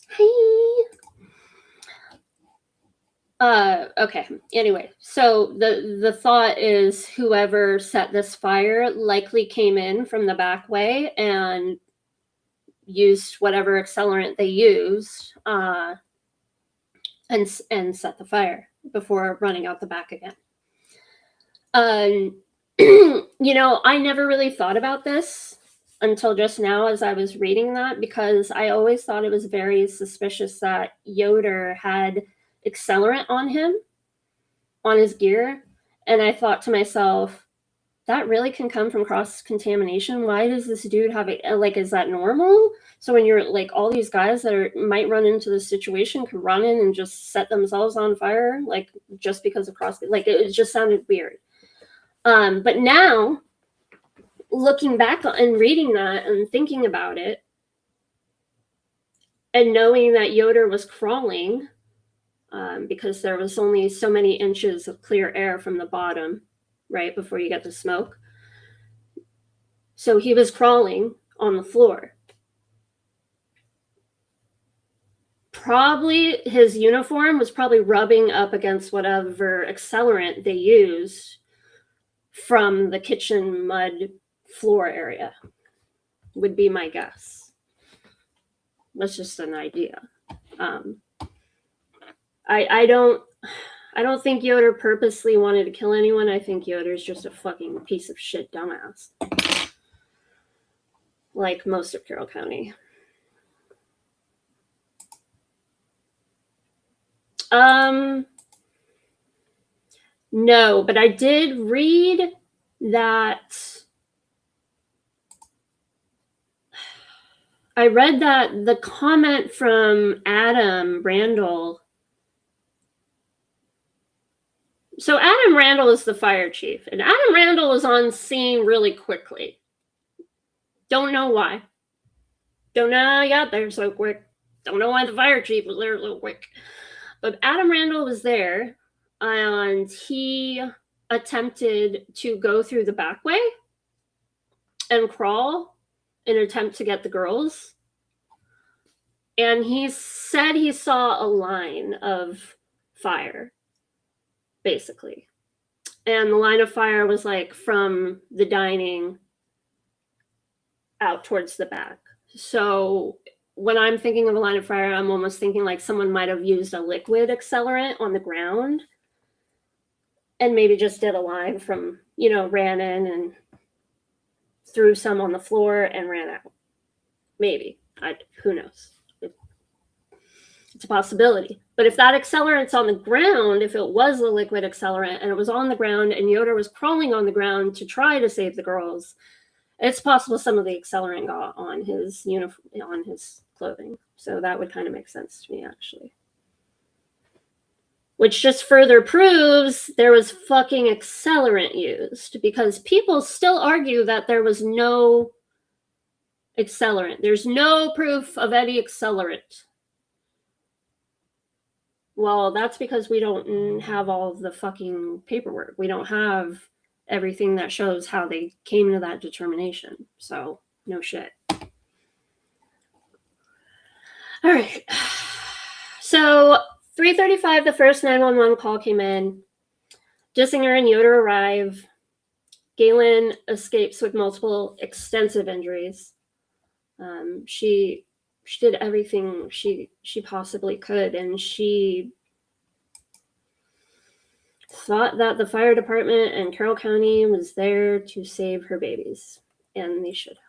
Hey. Okay. Anyway, so the thought is whoever set this fire likely came in from the back way and used whatever accelerant they used, and set the fire before running out the back again. You know, I never really thought about this until just now as I was reading that, because I always thought it was very suspicious that Yoder had accelerant on him, on his gear. And I thought to myself, that really can come from cross-contamination. Why does this dude have it? Like, is that normal? So when you're like, all these guys that might run into this situation can run in and just set themselves on fire, like just because of like it just sounded weird. But now, looking back and reading that and thinking about it, and knowing that Yoder was crawling, because there was only so many inches of clear air from the bottom, right, before you get the smoke. So he was crawling on the floor. Probably his uniform was probably rubbing up against whatever accelerant they used from the kitchen mud floor area, would be my guess. That's just an idea. I don't think Yoder purposely wanted to kill anyone. I think Yoder's just a fucking piece of shit dumbass. Like most of Carroll County. No, but I did read that. I read that the comment from Adam Randall. So Adam Randall is the fire chief, and Adam Randall was on scene really quickly. Don't know why. Don't know how he got there so quick. Don't know why the fire chief was there so quick. But Adam Randall was there, and he attempted to go through the back way and crawl in an attempt to get the girls. And he said he saw a line of fire, basically. And the line of fire was like from the dining out towards the back. So when I'm thinking of a line of fire, I'm almost thinking like someone might have used a liquid accelerant on the ground and maybe just did a line from, ran in and threw some on the floor and ran out. Maybe. Who knows? It's a possibility. But if that accelerant's on the ground, if it was a liquid accelerant and it was on the ground and Yoder was crawling on the ground to try to save the girls, it's possible some of the accelerant got on his on his clothing. So that would kind of make sense to me, actually. Which just further proves there was fucking accelerant used, because people still argue that there was no accelerant. There's no proof of any accelerant. Well, that's because we don't have all of the fucking paperwork. We don't have everything that shows how they came to that determination. So, no shit. All right. So, 3:35, the first 911 call came in. Dissinger and Yoder arrive. Galen escapes with multiple extensive injuries. She did everything she possibly could, and she thought that the fire department and Carroll County was there to save her babies, and they should have.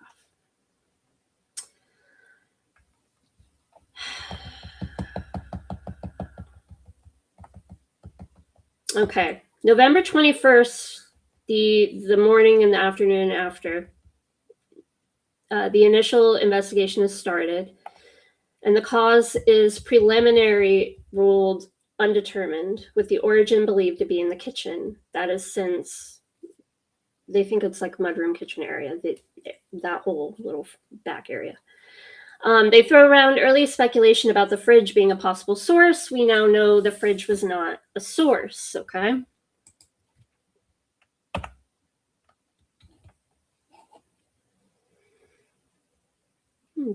Okay, November 21st, the morning and the afternoon after, the initial investigation has started, and the cause is preliminary ruled undetermined, with the origin believed to be in the kitchen. That is since they think it's like mudroom kitchen area, that whole little back area. They throw around early speculation about the fridge being a possible source. We now know the fridge was not a source, okay?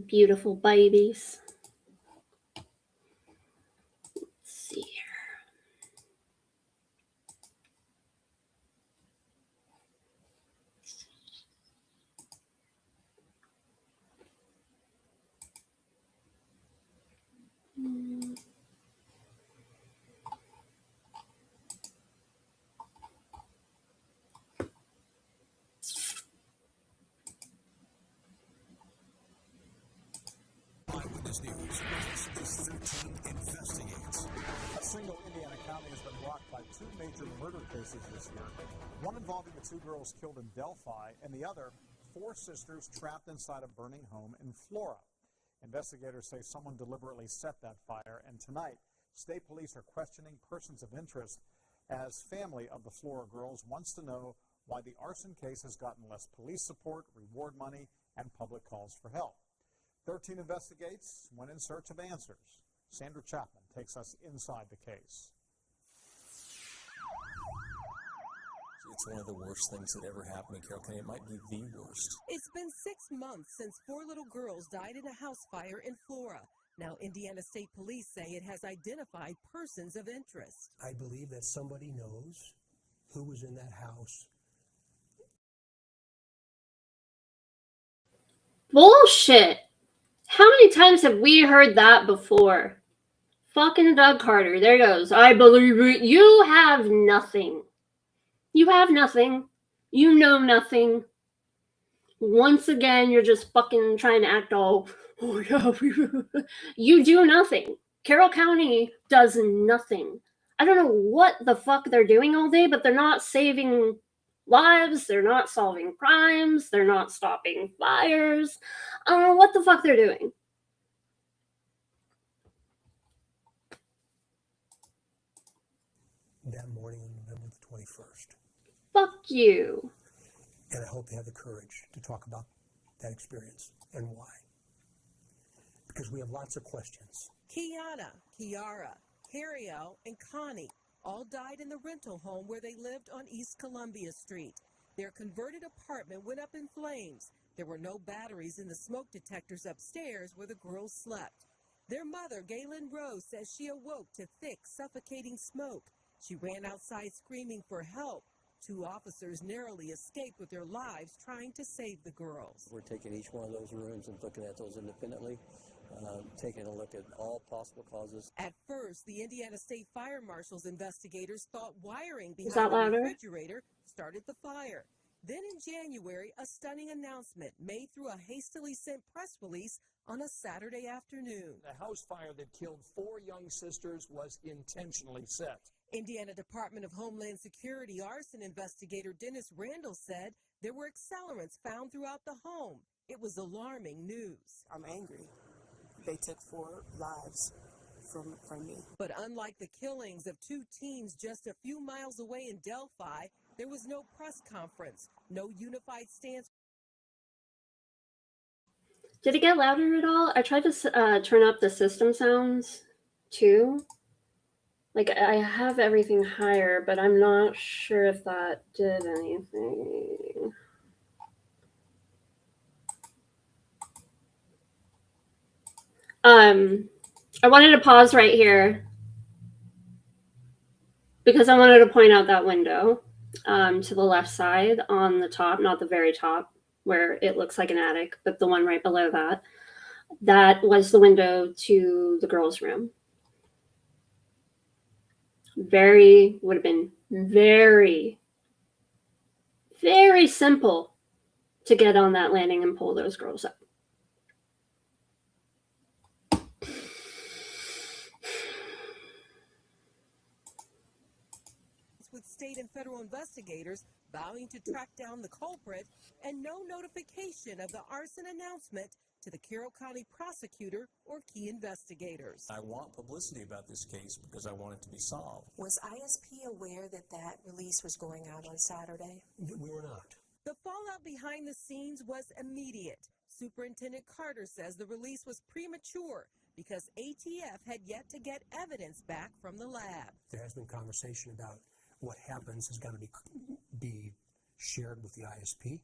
Beautiful babies. Let's see here. Eyewitness News. 13 investigates. A single Indiana county has been rocked by two major murder cases this year. One involving the two girls killed in Delphi, and the other, four sisters trapped inside a burning home in Flora. Investigators say someone deliberately set that fire, and tonight, state police are questioning persons of interest as family of the Flora girls wants to know why the arson case has gotten less police support, reward money, and public calls for help. 13 Investigates went in search of answers. Sandra Chapman takes us inside the case. It's one of the worst things that ever happened in Carroll County. It might be the worst. It's been 6 months since 4 little girls died in a house fire in Flora. Now, Indiana State Police say it has identified persons of interest. I believe that somebody knows who was in that house. Bullshit. How many times have we heard that before? Fucking Doug Carter. There goes. I believe it. You have nothing. You have nothing. You know nothing. Once again, you're just fucking trying to act all, oh yeah. You do nothing. Carroll County does nothing. I don't know what the fuck they're doing all day, but they're not saving lives. They're not solving crimes. They're not stopping fires. I don't know what the fuck they're doing. That morning on November the 21st. Fuck you. And I hope they have the courage to talk about that experience and why. Because we have lots of questions. Keyana, Keyara, Kerriele, and Connie all died in the rental home where they lived on East Columbia Street. Their converted apartment went up in flames. There were no batteries in the smoke detectors upstairs where the girls slept. Their mother, Galen Rose, says she awoke to thick, suffocating smoke. She ran outside screaming for help. 2 officers narrowly escaped with their lives trying to save the girls. We're taking each one of those rooms and looking at those independently, taking a look at all possible causes. At first, the Indiana State Fire Marshal's investigators thought wiring Is behind that the louder? refrigerator started the fire. Then in January, a stunning announcement made through a hastily sent press release on a Saturday afternoon. The house fire that killed 4 young sisters was intentionally set. Indiana Department of Homeland Security arson investigator Dennis Randall said there were accelerants found throughout the home. It was alarming news. I'm angry. They took 4 lives from me. But unlike the killings of 2 teens just a few miles away in Delphi, there was no press conference, no unified stance. Did it get louder at all? I tried to turn up the system sounds too. Like, I have everything higher, but I'm not sure if that did anything. I wanted to pause right here because I wanted to point out that window to the left side on the top, not the very top where it looks like an attic, but the one right below that. That was the window to the girls' room. Would have been very, very simple to get on that landing and pull those girls up. With state and federal investigators vowing to track down the culprit and no notification of the arson announcement to the Carroll County prosecutor or key investigators. I want publicity about this case because I want it to be solved. Was ISP aware that that release was going out on Saturday? We were not. The fallout behind the scenes was immediate. Superintendent Carter says the release was premature because ATF had yet to get evidence back from the lab. There has been conversation about what happens is going to be shared with the ISP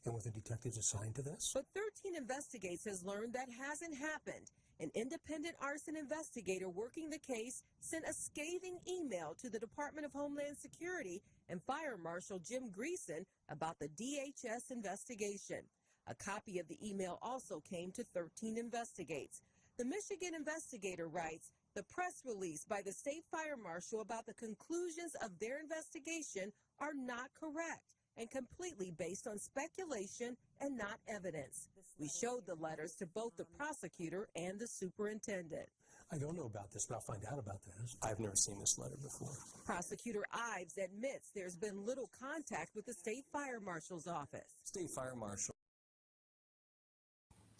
and with the detectives assigned to this. But 13 Investigates has learned that hasn't happened. An independent arson investigator working the case sent a scathing email to the Department of Homeland Security and Fire Marshal Jim Greason about the DHS investigation. A copy of the email also came to 13 Investigates. The Michigan investigator writes, the press release by the state fire marshal about the conclusions of their investigation are not correct and completely based on speculation and not evidence. We showed the letters to both the prosecutor and the superintendent. I don't know about this, but I'll find out about this. I've never seen this letter before. Prosecutor Ives admits there's been little contact with the state fire marshal's office. State fire marshal.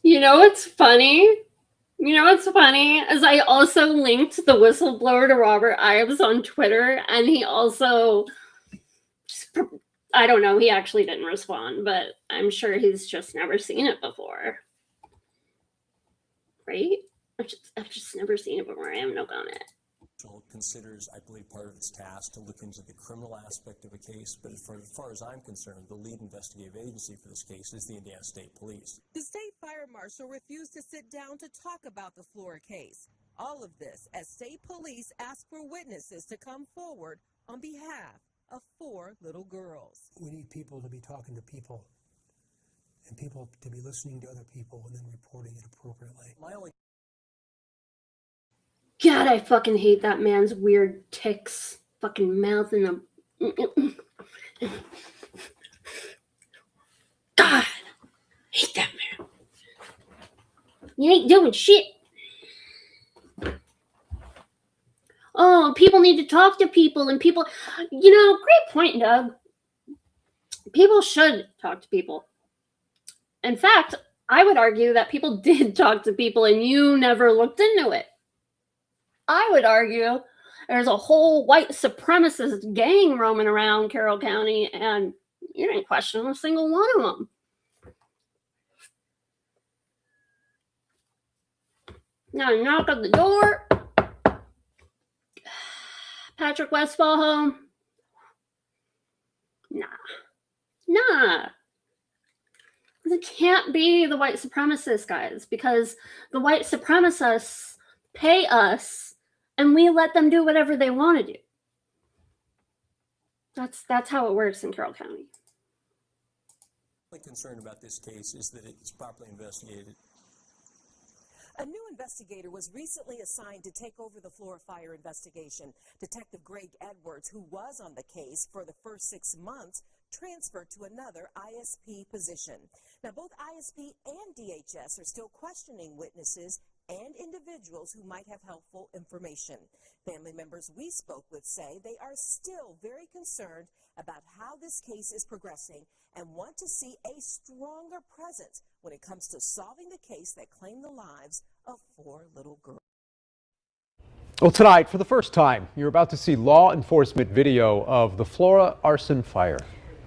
You know what's funny? Is I also linked the whistleblower to Robert Ives on Twitter, and he also, I don't know, he actually didn't respond, but I'm sure he's just never seen it before. Right? I've just never seen it before. I have no comment. Considers, I believe, part of its task to look into the criminal aspect of a case, but as far as I'm concerned, the lead investigative agency for this case is the Indiana State Police. The state fire marshal refused to sit down to talk about the Flora case. All of this as state police ask for witnesses to come forward on behalf of 4 little girls. We need people to be talking to people and people to be listening to other people and then reporting it appropriately. My only God, I fucking hate that man's weird tics. Fucking mouth and the... God, I hate that man. You ain't doing shit. oh, people need to talk to people, and people, great point, Doug. People should talk to people. In fact, I would argue that people did talk to people and you never looked into it. I would argue there's a whole white supremacist gang roaming around Carroll County and you didn't question a single one of them. Now you knock on the door. Patrick Westfall home. Nah. It can't be the white supremacists, guys, because the white supremacists pay us and we let them do whatever they want to do. That's how it works in Carroll County. My concern about this case is that it's properly investigated. A new investigator was recently assigned to take over the Flora fire investigation. Detective Greg Edwards, who was on the case for the first 6 months, transferred to another ISP position. Now, both ISP and DHS are still questioning witnesses and individuals who might have helpful information. Family members we spoke with say they are still very concerned about how this case is progressing and want to see a stronger presence when it comes to solving the case that claimed the lives of 4 little girls. Well, tonight, for the first time, you're about to see law enforcement video of the Flora arson fire.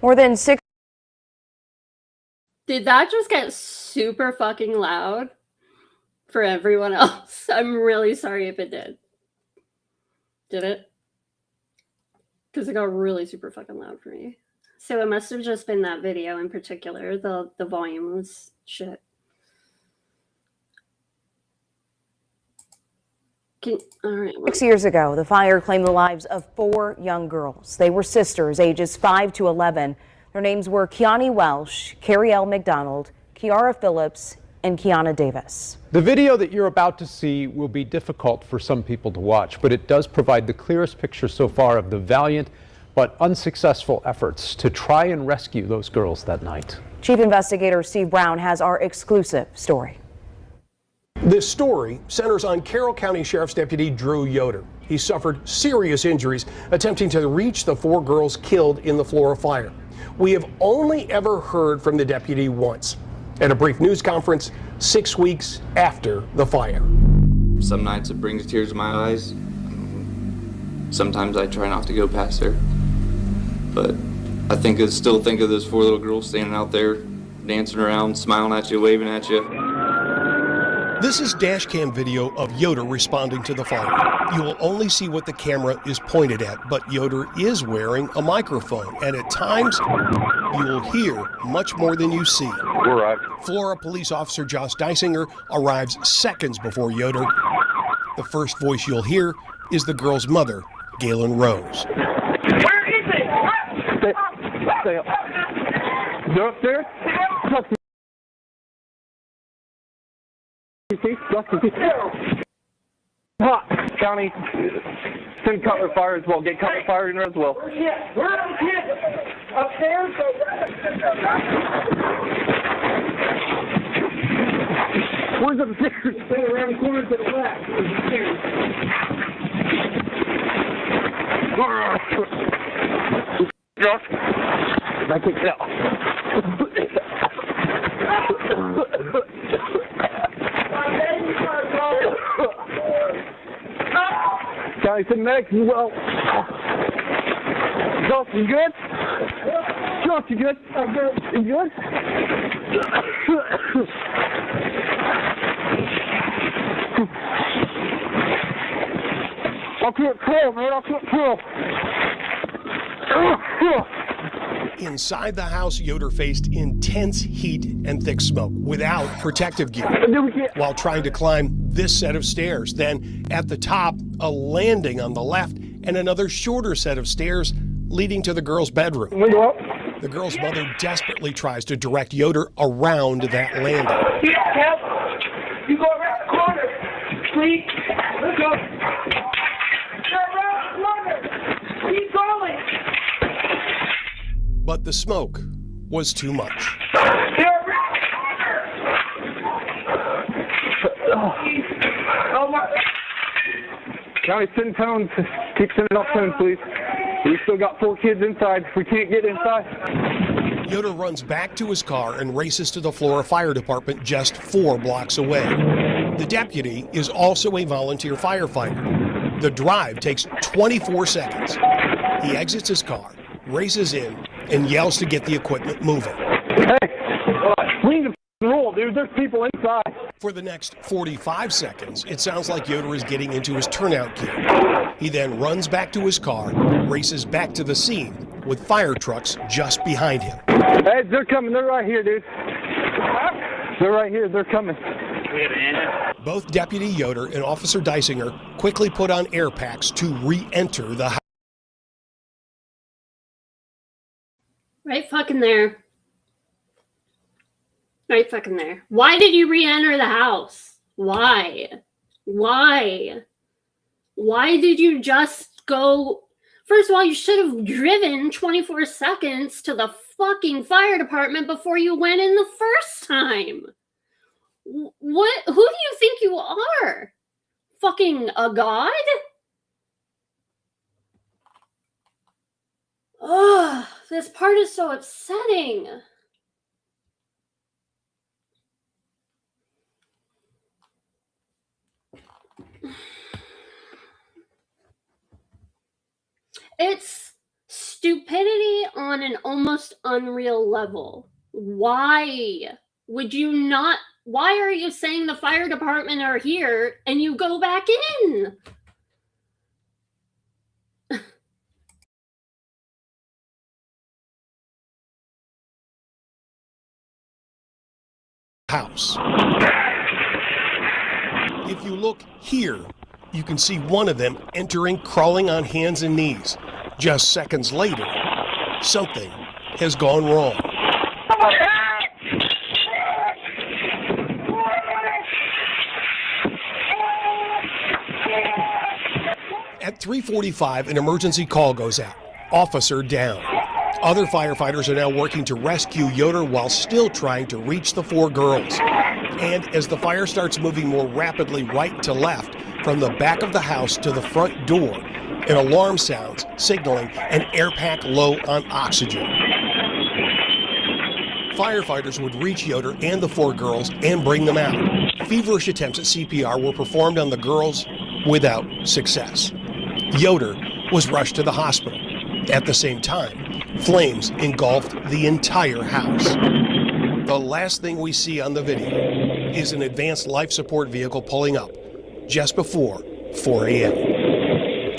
More than 6. Did that just get super fucking loud for everyone else? I'm really sorry if it did. Did it? Because it got really super fucking loud for me. So it must have just been that video in particular. The volume was shit. All right. 6 years ago, the fire claimed the lives of 4 young girls. They were sisters, ages 5 to 11. Their names were Kionnie Welch, Kerriele McDonald, Keyara Phillips, and Keyana Davis. The video that you're about to see will be difficult for some people to watch, but it does provide the clearest picture so far of the valiant but unsuccessful efforts to try and rescue those girls that night. Chief Investigator Steve Brown has our exclusive story. This story centers on Carroll County Sheriff's Deputy Drew Yoder. He suffered serious injuries attempting to reach the 4 girls killed in the Flora fire. We have only ever heard from the deputy once at a brief news conference 6 weeks after the fire. Some nights it brings tears to my eyes. Sometimes I try not to go past there. But I still think of those 4 little girls standing out there, dancing around, smiling at you, waving at you. This is dash cam video of Yoder responding to the fire. You will only see what the camera is pointed at, but Yoder is wearing a microphone, and at times you will hear much more than you see. Right. Flora police officer Josh Dysinger arrives seconds before Yoder. The first voice you'll hear is the girl's mother, Galen Rose. Where is it? Stay up. They're upstairs? Hot County, send Cutler Fire as well. Get Cutler Fire in there as well. Yeah, where are the kids? Upstairs? Where's upstairs? They're around the corner to the left. Josh, I can tell. County, send medics as well. Josh, you good? Josh, you good? I'm good. You good? I can't kill, man. I can't kill. Inside the house, Yoder faced intense heat and thick smoke without protective gear while trying to climb this set of stairs. Then at the top, a landing on the left and another shorter set of stairs leading to the girl's bedroom. The girl's mother desperately tries to direct Yoder around that landing. Yeah, you go around the corner. Please. Let's go. Go around the corner. Keep going. But the smoke was too much. Oh my. County, send tones. Keep sending off tones, please. We still got 4 kids inside. We can't get inside. Yoder runs back to his car and races to the Flora Fire Department just 4 blocks away. The deputy is also a volunteer firefighter. The drive takes 24 seconds. He exits his car, races in, and yells to get the equipment moving. Hey, we need to roll, dude. There's people inside. For the next 45 seconds, it sounds like Yoder is getting into his turnout gear. He then runs back to his car, races back to the scene with fire trucks just behind him. Hey, they're coming. They're right here, dude. They're right here. They're coming. Both Deputy Yoder and Officer Deisinger quickly put on air packs to re-enter the house. Right fucking there. Right fucking there. Why did you re-enter the house? Why? Why? Why did you just go? First of all, you should have driven 24 seconds to the fucking fire department before you went in the first time. What? Who do you think you are? Fucking a god? Ugh, this part is so upsetting. It's stupidity on an almost unreal level. Why would you not? Why are you saying the fire department are here and you go back in? House. If you look here, you can see one of them entering, crawling on hands and knees. Just seconds later, something has gone wrong. At 3:45, an emergency call goes out. Officer down. Other firefighters are now working to rescue Yoder while still trying to reach the 4 girls. And as the fire starts moving more rapidly right to left, from the back of the house to the front door, an alarm sounds, signaling an air pack low on oxygen. Firefighters would reach Yoder and the 4 girls and bring them out. Feverish attempts at CPR were performed on the girls without success. Yoder was rushed to the hospital. At the same time, flames engulfed the entire house. The last thing we see on the video is an advanced life support vehicle pulling up just before 4 a.m.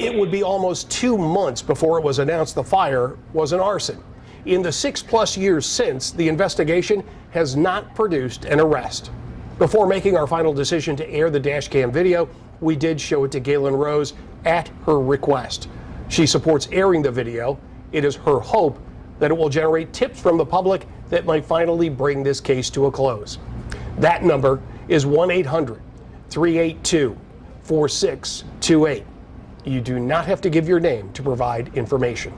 It would be almost 2 months before it was announced the fire was an arson. In the 6+ years since, the investigation has not produced an arrest. Before making our final decision to air the dash cam video, we did show it to Galen Rose at her request. She supports airing the video. It is her hope that it will generate tips from the public that might finally bring this case to a close. That number is 1-800-382-4628. You do not have to give your name to provide information.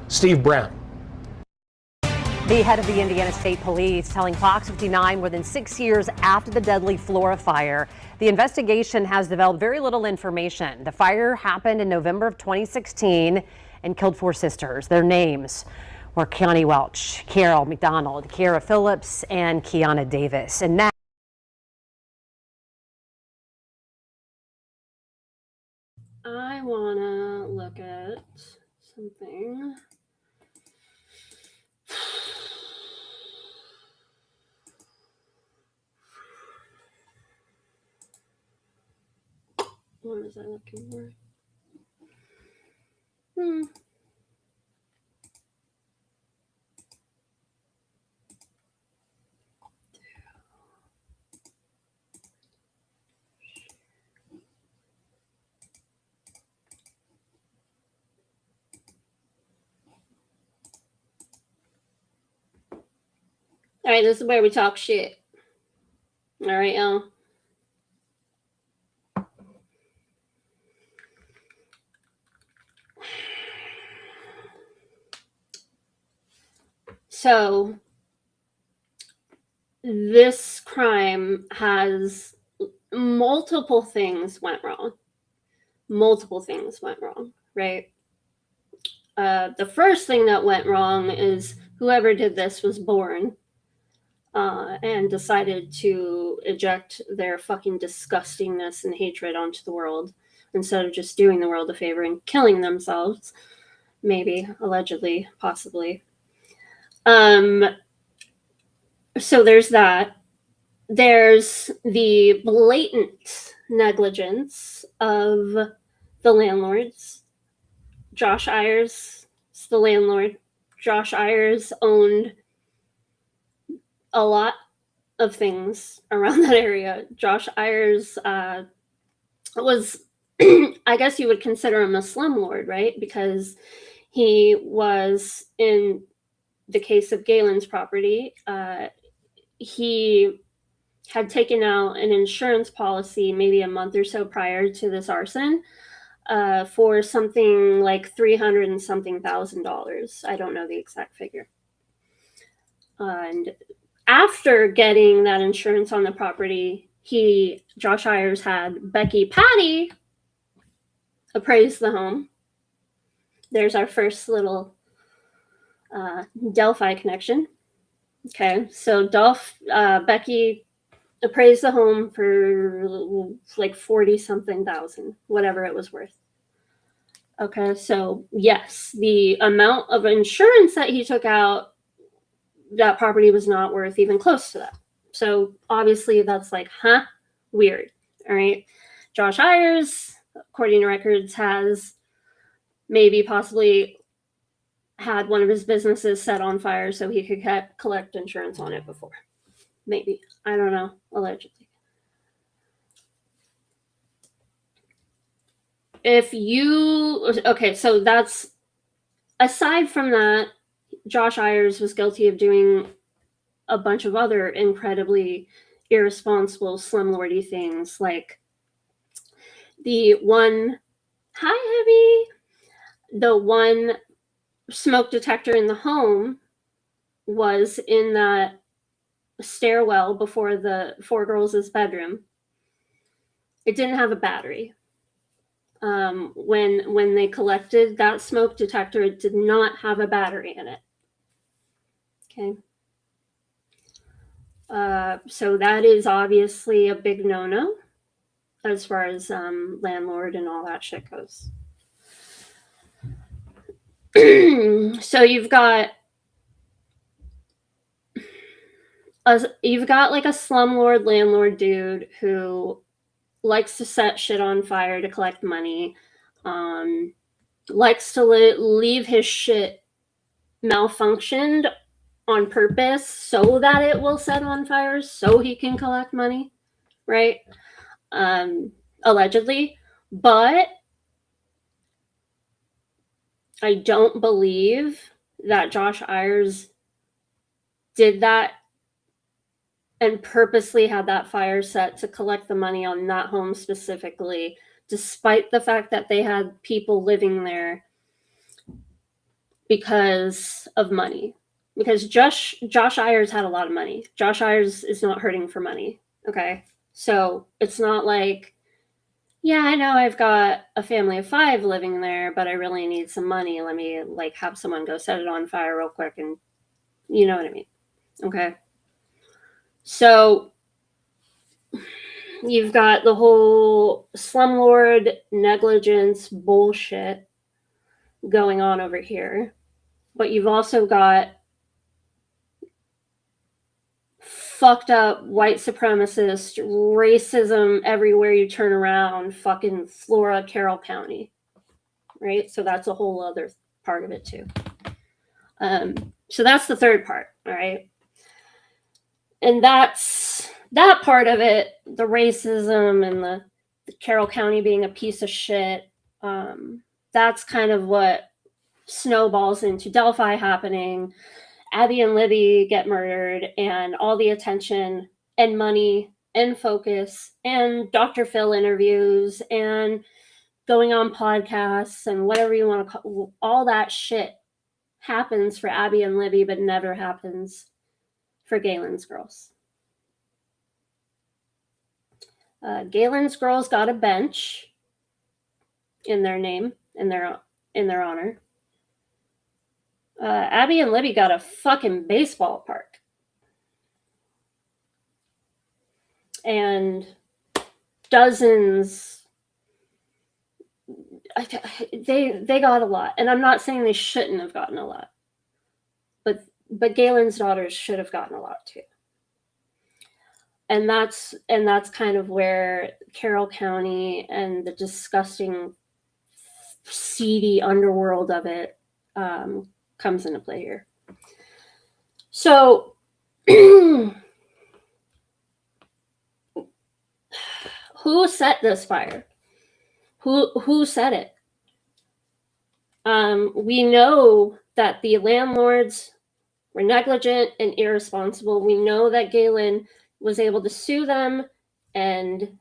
Steve Brown. The head of the Indiana State Police telling Fox 59 more than 6 years after the deadly Flora fire, the investigation has developed very little information. The fire happened in November of 2016 and killed 4 sisters. Their names were Kionnie Welch, Keyara McDonald, Keyara Phillips, and Keyana Davis. And now I wanna look at something. What was I looking for? All right, this is where we talk shit. All right, y'all. So, this crime has multiple things went wrong. multiple things went wrong, right? The first thing that went wrong is whoever did this was born and decided to eject their fucking disgustingness and hatred onto the world instead of just doing the world a favor and killing themselves, maybe, allegedly, possibly. So there's that. There's the blatant negligence of the landlords. Josh Ayers is the landlord. Josh Ayers owned a lot of things around that area. Josh Ayers was, I guess you would consider him a slumlord, right? Because he was, in the case of Galen's property, he had taken out an insurance policy maybe a month or so prior to this arson for something like $300 and something thousand. I don't know the exact figure. And after getting that insurance on the property, Josh Ayers had Becky Patty appraise the home. There's our first little Delphi connection. Okay, so Becky appraised the home for like 40 something thousand, whatever it was worth. Okay, so yes, the amount of insurance that he took out, that property was not worth even close to that. So obviously that's like, weird. All right. Josh Ayers, according to records, has maybe possibly had one of his businesses set on fire so he could collect insurance on it before. Maybe. I don't know. Allegedly. Okay, so that's, aside from that, Josh Ayers was guilty of doing a bunch of other incredibly irresponsible slumlordy things, like the one smoke detector in the home was in that stairwell before the four girls' bedroom. It didn't have a battery. When they collected that smoke detector, it did not have a battery in it. Okay. So that is obviously a big no-no as far as landlord and all that shit goes. So you've got like a slumlord landlord dude who likes to set shit on fire to collect money, likes to leave his shit malfunctioned on purpose so that it will set on fire so he can collect money, right? Allegedly. But I don't believe that Josh Ayers did that and purposely had that fire set to collect the money on that home specifically, despite the fact that they had people living there because of money. Because Josh Ayers had a lot of money. Josh Ayers is not hurting for money, okay? So it's not like, yeah, I know I've got a family of 5 living there, but I really need some money. Let me like have someone go set it on fire real quick, and you know what I mean, okay? So you've got the whole slumlord negligence bullshit going on over here, but you've also got fucked up white supremacist racism everywhere you turn around, fucking Flora, Carroll County, right? So that's a whole other part of it too. So that's the third part, all right? And that's that part of it, the racism and the Carroll County being a piece of shit. That's kind of what snowballs into Delphi happening. Abby and Libby get murdered, and all the attention and money and focus and Dr. Phil interviews and going on podcasts and whatever you want to call, all that shit happens for Abby and Libby, but never happens for Galen's girls. Galen's girls got a bench in their name, in their honor. Abby and Libby got a fucking baseball park. And dozens. They got a lot. And I'm not saying they shouldn't have gotten a lot. But Galen's daughters should have gotten a lot too. And that's kind of where Carroll County and the disgusting, seedy underworld of it comes into play here. So, who set this fire? Who set it? We know that the landlords were negligent and irresponsible. We know that Galen was able to sue them and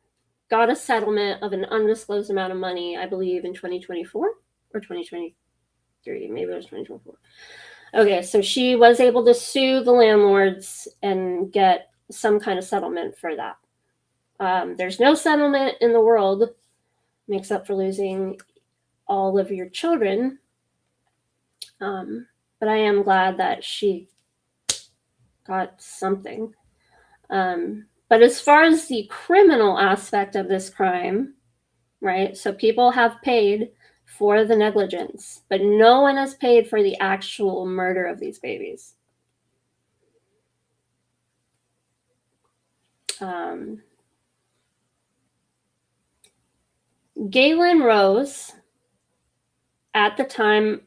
got a settlement of an undisclosed amount of money, I believe, in 2024 or 2023. Maybe it was 2024. Okay, so she was able to sue the landlords and get some kind of settlement for that. There's no settlement in the world, except for losing all of your children. But I am glad that she got something. But as far as the criminal aspect of this crime, right? So people have paid for the negligence, but no one has paid for the actual murder of these babies. Galen Rose, at the time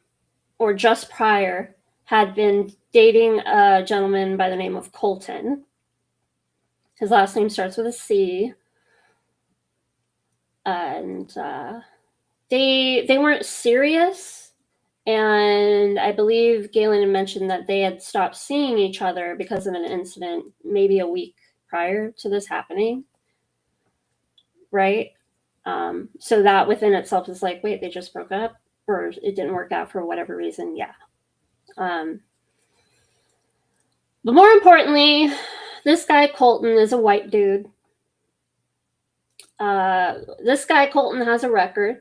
or just prior, had been dating a gentleman by the name of Colton. His last name starts with a C. And they weren't serious. And I believe Galen had mentioned that they had stopped seeing each other because of an incident maybe a week prior to this happening. Right? So that within itself is like, wait, they just broke up? Or it didn't work out for whatever reason? Yeah. But more importantly, this guy Colton is a white dude. This guy Colton has a record.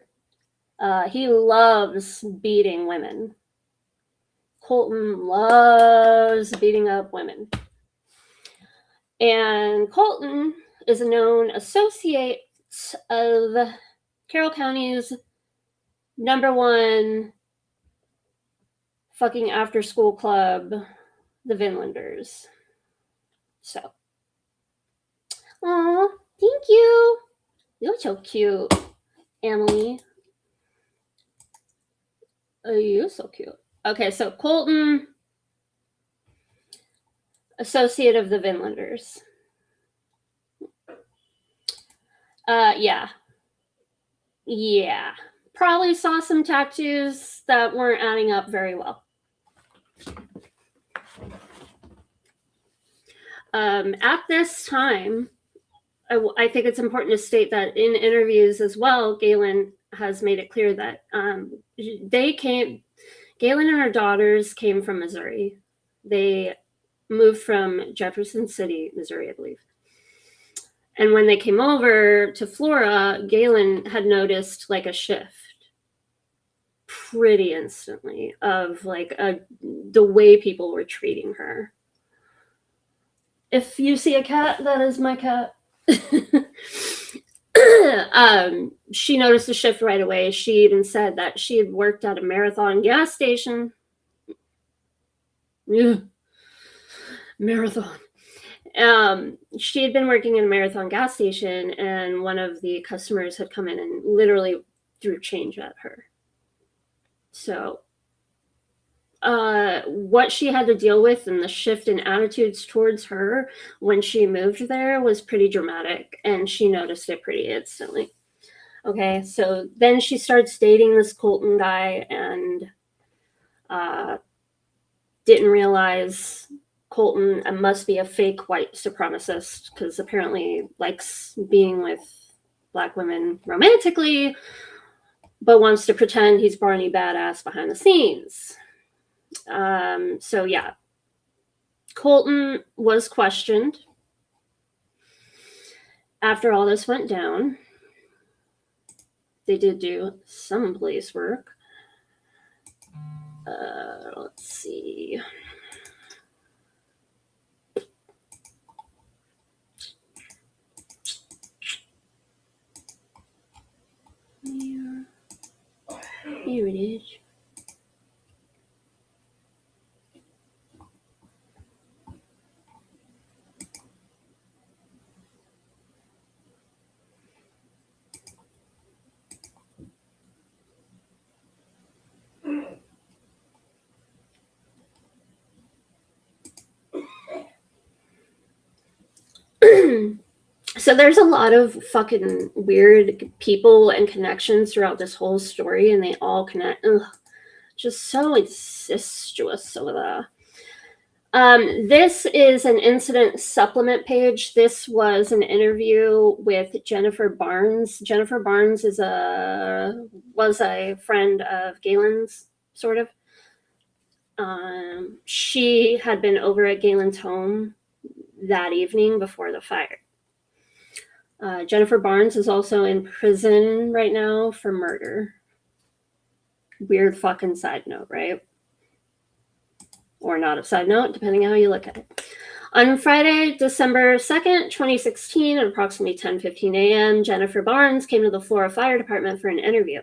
He loves beating women. Colton loves beating up women. And Colton is a known associate of Carroll County's #1 fucking after school club, the Vinlanders. So. Aw, thank you. You're so cute, Emily. Oh, you're so cute. Okay, so Colton, associate of the Vinlanders. Yeah. Probably saw some tattoos that weren't adding up very well. At this time, I think it's important to state that in interviews as well, Galen has made it clear that Galen and her daughters came from Missouri. They moved from Jefferson City, Missouri, I believe. And when they came over to Flora, Galen had noticed like a shift pretty instantly of like the way people were treating her. If you see a cat, that is my cat. She noticed a shift right away. She even said that she had worked at a Marathon gas station. Marathon. She had been working in a Marathon gas station, and one of the customers had come in and literally threw change at her. So what she had to deal with and the shift in attitudes towards her when she moved there was pretty dramatic, and she noticed it pretty instantly. Okay, so then she starts dating this Colton guy and didn't realize Colton must be a fake white supremacist because apparently likes being with Black women romantically, but wants to pretend he's Barney badass behind the scenes. So yeah, Colton was questioned after all this went down. they did do some police work. Let's see. Here it is. So there's a lot of fucking weird people and connections throughout this whole story, and they all connect. Ugh, just so incestuous over there. This is an incident supplement page. This was an interview with Jennifer Barnes. Jennifer Barnes was a friend of Galen's, sort of. She had been over at Galen's home that evening before the fire. Jennifer Barnes is also in prison right now for murder. Weird fucking side note, right? Or not a side note, depending on how you look at it. On Friday, December 2nd, 2016, at approximately 10:15 a.m., Jennifer Barnes came to the Flora Fire Department for an interview.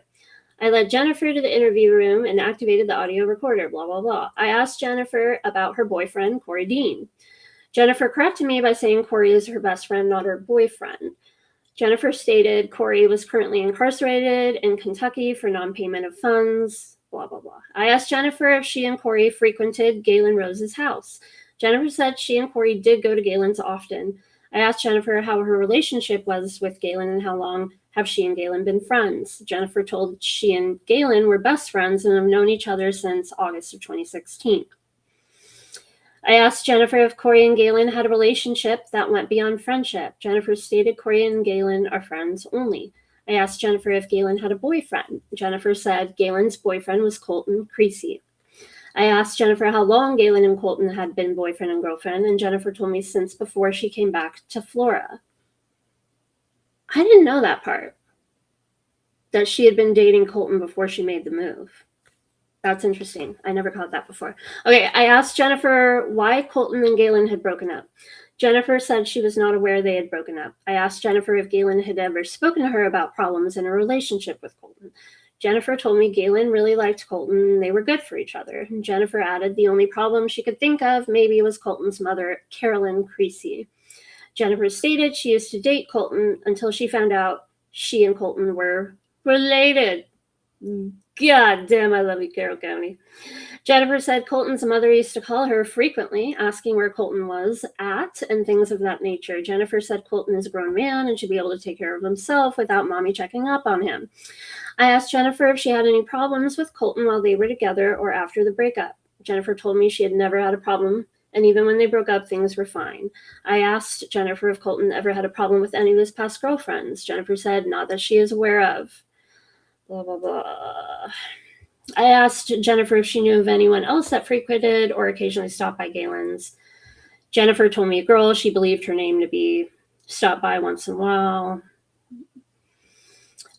I led Jennifer to the interview room and activated the audio recorder, blah, blah, blah. I asked Jennifer about her boyfriend, Corey Dean. Jennifer corrected me by saying Corey is her best friend, not her boyfriend. Jennifer stated Corey was currently incarcerated in Kentucky for non-payment of funds, blah, blah, blah. I asked Jennifer if she and Corey frequented Galen Rose's house. Jennifer said she and Corey did go to Galen's often. I asked Jennifer how her relationship was with Galen and how long have she and Galen been friends. Jennifer told she and Galen were best friends and have known each other since August of 2016. I asked Jennifer if Corey and Galen had a relationship that went beyond friendship. Jennifer stated Corey and Galen are friends only. I asked Jennifer if Galen had a boyfriend. Jennifer said Galen's boyfriend was Colton Creasy. I asked Jennifer how long Galen and Colton had been boyfriend and girlfriend, and Jennifer told me since before she came back to Flora. I didn't know that part, that she had been dating Colton before she made the move. That's interesting. I never caught that before. Okay, I asked Jennifer why Colton and Galen had broken up. Jennifer said she was not aware they had broken up. I asked Jennifer if Galen had ever spoken to her about problems in her relationship with Colton. Jennifer told me Galen really liked Colton and they were good for each other. And Jennifer added the only problem she could think of maybe was Colton's mother, Kerriele Creasy. Jennifer stated she used to date Colton until she found out she and Colton were related. God damn, I love you, Carroll County. Jennifer said Colton's mother used to call her frequently, asking where Colton was at and things of that nature. Jennifer said Colton is a grown man and should be able to take care of himself without mommy checking up on him. I asked Jennifer if she had any problems with Colton while they were together or after the breakup. Jennifer told me she had never had a problem, and even when they broke up, things were fine. I asked Jennifer if Colton ever had a problem with any of his past girlfriends. Jennifer said not that she is aware of. Blah, blah, blah. I asked Jennifer if she knew of anyone else that frequented or occasionally stopped by Galen's. Jennifer told me a girl she believed her name to be stopped by once in a while.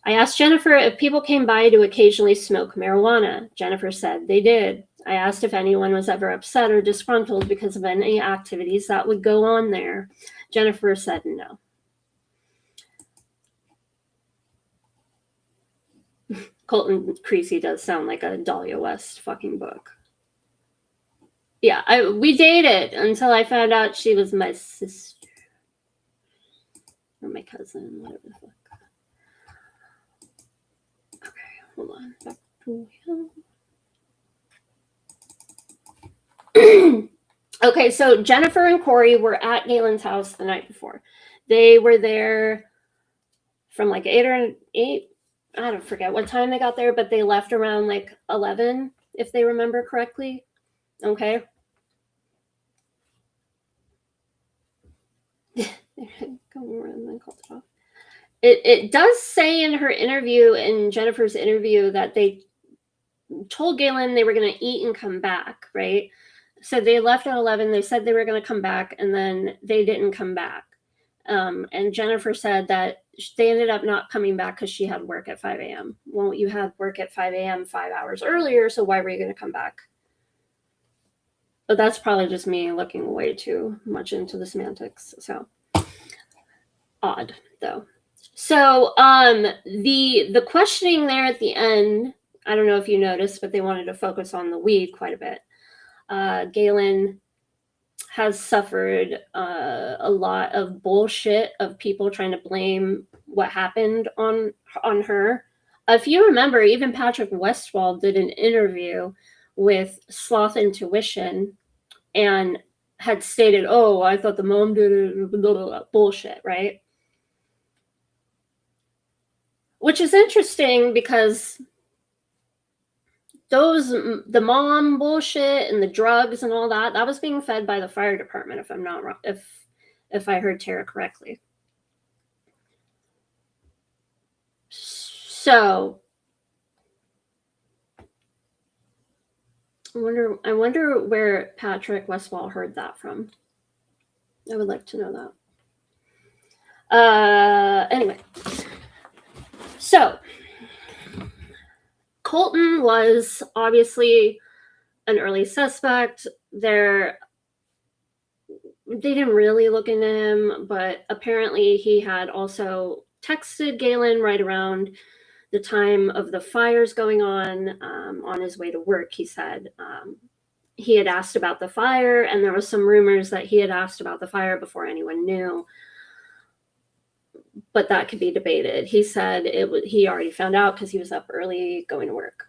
I asked Jennifer if people came by to occasionally smoke marijuana. Jennifer said they did. I asked if anyone was ever upset or disgruntled because of any activities that would go on there. Jennifer said no. Colton Creasy does sound like a Dahlia West fucking book. Yeah, we dated until I found out she was my sister. Or my cousin, whatever the fuck. Okay, hold on. Back to Okay, so Jennifer and Corey were at Galen's house the night before. They were there from like 8. I don't forget what time they got there, but they left around like 11, if they remember correctly. Okay. It does say in her interview, in Jennifer's interview, that they told Galen they were going to eat and come back, right? So they left at 11. They said they were going to come back, and then they didn't come back. And Jennifer said that they ended up not coming back because she had work at 5 a.m. Well, you had work at 5 a.m. 5 hours earlier, so why were you going to come back? But that's probably just me looking way too much into the semantics. So odd, though. So the questioning there at the end, I don't know if you noticed, but they wanted to focus on the weed quite a bit. Galen has suffered a lot of bullshit of people trying to blame what happened on her. If you remember, even Patrick Westwall did an interview with Sloth Intuition and had stated, "Oh, I thought the mom did it," blah, blah, blah, bullshit, right? Which is interesting because the mom bullshit and the drugs and all that was being fed by the fire department, if I'm not wrong, if I heard Tara correctly. So I wonder where Patrick Westwall heard that from. I would like to know that. Anyway, so Colton was obviously an early suspect. They didn't really look into him, but apparently he had also texted Galen right around the time of the fires going on his way to work. He said he had asked about the fire, and there was some rumors that he had asked about the fire before anyone knew. But that could be debated. He said he already found out because he was up early going to work.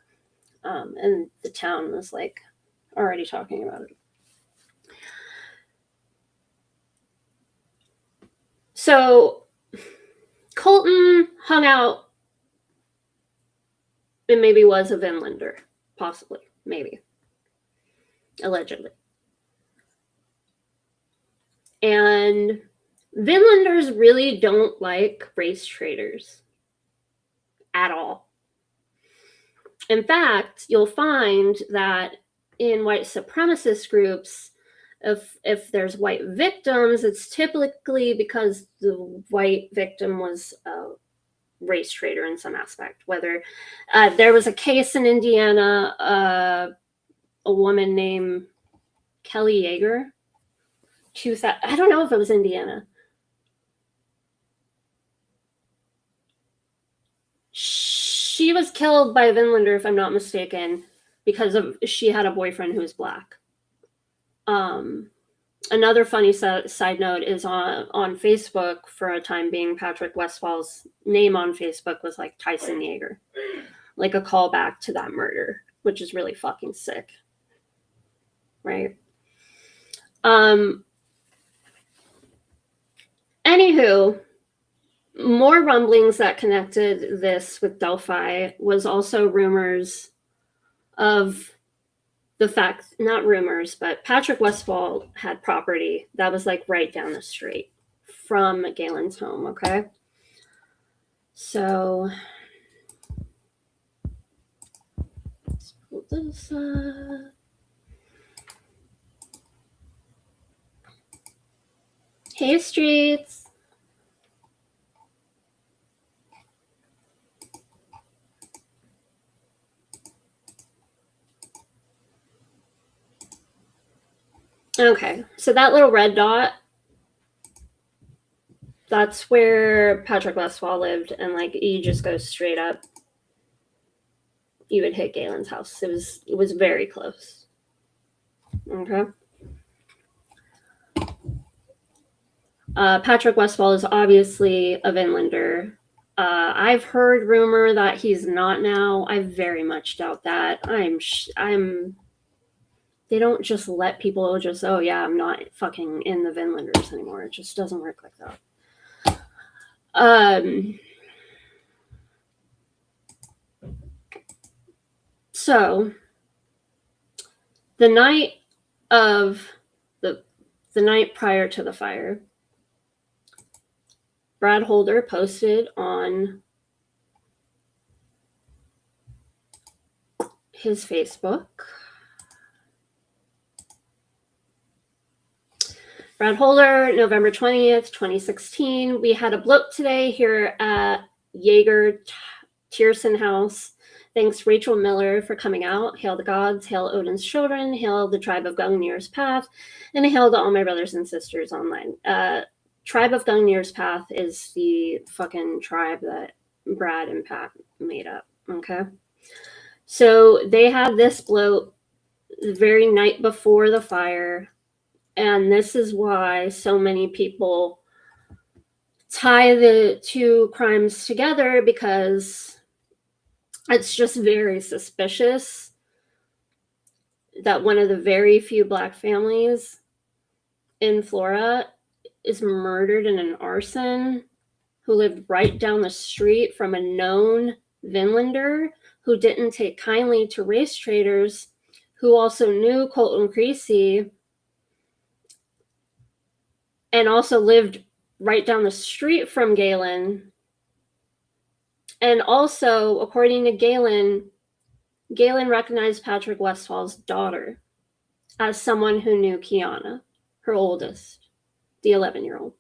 And the town was like already talking about it. So Colton hung out and maybe was a Vinlander, possibly, maybe, allegedly. And Vinlanders really don't like race traders at all. In fact, you'll find that in white supremacist groups, if there's white victims, it's typically because the white victim was a race trader in some aspect. Whether there was a case in Indiana, a woman named Kelly Yeager, I don't know if it was Indiana. She was killed by a Vinlander, if I'm not mistaken, because she had a boyfriend who was black. Another funny side note is on Facebook for a time being, Patrick Westfall's name on Facebook was like Tyson Yeager, like a callback to that murder, which is really fucking sick, right? Anywho, more rumblings that connected this with Delphi was also rumors of the fact, not rumors, but Patrick Westfall had property that was like right down the street from Galen's home, okay? So let's pull this up. Hey, Streets. Okay, so that little red dot, that's where Patrick Westfall lived, and like you just go straight up, you would hit Galen's house. It was very close. Okay. Patrick Westfall is obviously a Vinlander. I've heard rumor that he's not now. I very much doubt that. They don't just let people just, oh yeah, I'm not fucking in the Vinlanders anymore. It just doesn't work like that. So the night prior to the fire, Brad Holder posted on his Facebook Brad Holder, November 20th, 2016. We had a bloat today here at Jaeger Tierson House. Thanks Rachel Miller for coming out. Hail the gods, hail Odin's children, hail the tribe of Gungnir's path, and hail to all my brothers and sisters online. Tribe of Gungnir's path is the fucking tribe that Brad and Pat made up, okay? So they had this bloat the very night before the fire, and this is why so many people tie the two crimes together, because it's just very suspicious that one of the very few Black families in Flora is murdered in an arson, who lived right down the street from a known Vinlander who didn't take kindly to race traders, who also knew Colton Creasy and also lived right down the street from Galen. And also, according to Galen recognized Patrick Westfall's daughter as someone who knew Keyana, her oldest, the 11-year-old.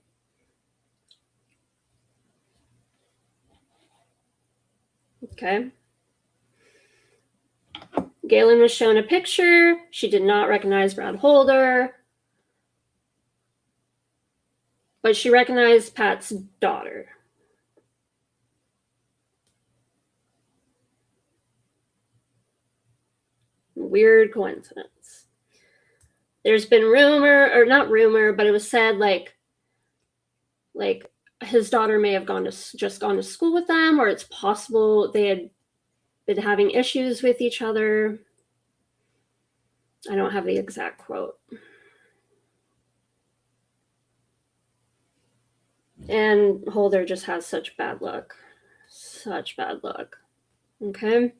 Okay. Galen was shown a picture. She did not recognize Brad Holder, but she recognized Pat's daughter. Weird coincidence. There's been rumor, or not rumor, but it was said like his daughter may have just gone to school with them, or it's possible they had been having issues with each other. I don't have the exact quote. And Holder just has such bad luck. Such bad luck. Okay.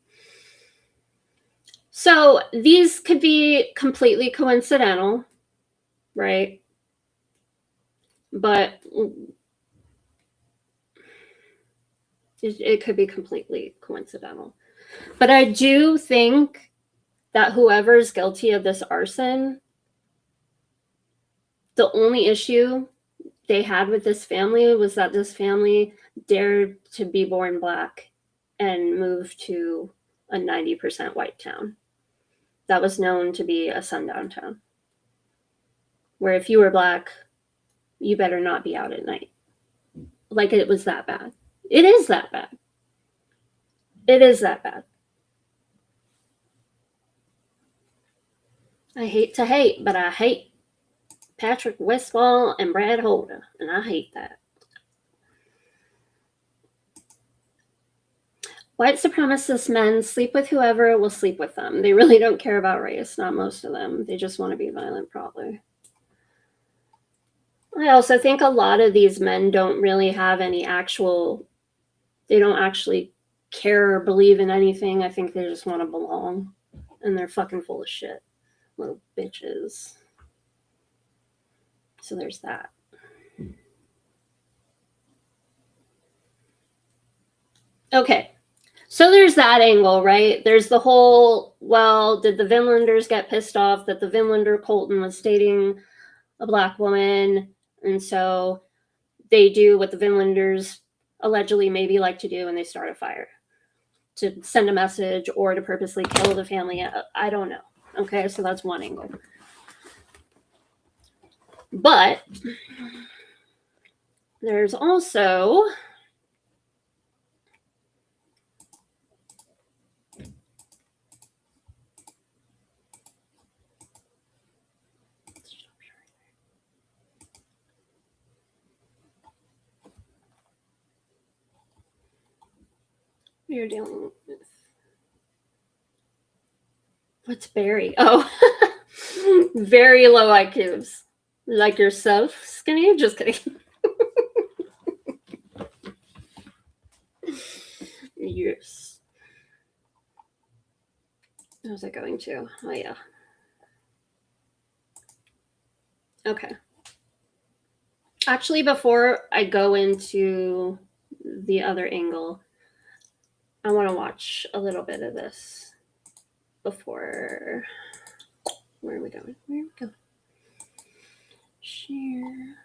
So these could be completely coincidental, right? But it could be completely coincidental. But I do think that whoever's guilty of this arson, the only issue they had with this family was that this family dared to be born Black and move to a 90% white town that was known to be a sundown town, where if you were Black, you better not be out at night. Like, it was that bad. It is that bad. It is that bad. I hate to hate, but I hate Patrick Westfall and Brad Holder, and I hate that. White supremacist men sleep with whoever will sleep with them. They really don't care about race, not most of them. They just want to be violent, probably. I also think a lot of these men don't really have any they don't actually care or believe in anything. I think they just want to belong, and they're fucking full of shit. Little bitches. So there's that. Okay. So there's that angle, right? There's the whole, well, did the Vinlanders get pissed off that the Vinlander Colton was dating a Black woman? And so they do what the Vinlanders allegedly maybe like to do, and they start a fire to send a message or to purposely kill the family. I don't know. Okay, so that's one angle. But there's also you're dealing with. What's Barry? Oh, very low IQs. Like yourself, Skinny? Just kidding. Yes. What was I going to? Oh, yeah. Okay. Actually, before I go into the other angle, I want to watch a little bit of this before. Where are we going? Where are we going? Share.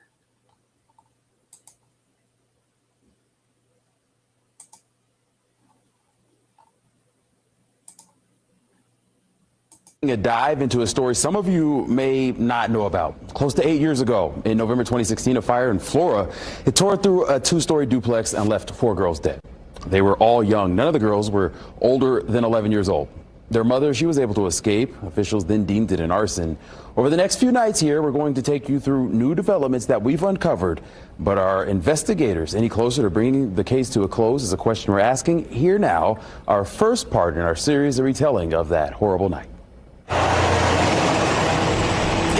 A dive into a story some of you may not know about. Close to 8 years ago, in November 2016, a fire in Flora, it tore through a two-story duplex and left 4 girls dead. They were all young. None of the girls were older than 11 years old. Their mother, she was able to escape. Officials then deemed it an arson. Over the next few nights here, we're going to take you through new developments that we've uncovered. But are investigators any closer to bringing the case to a close is a question we're asking. Here now, our first part in our series, a retelling of that horrible night.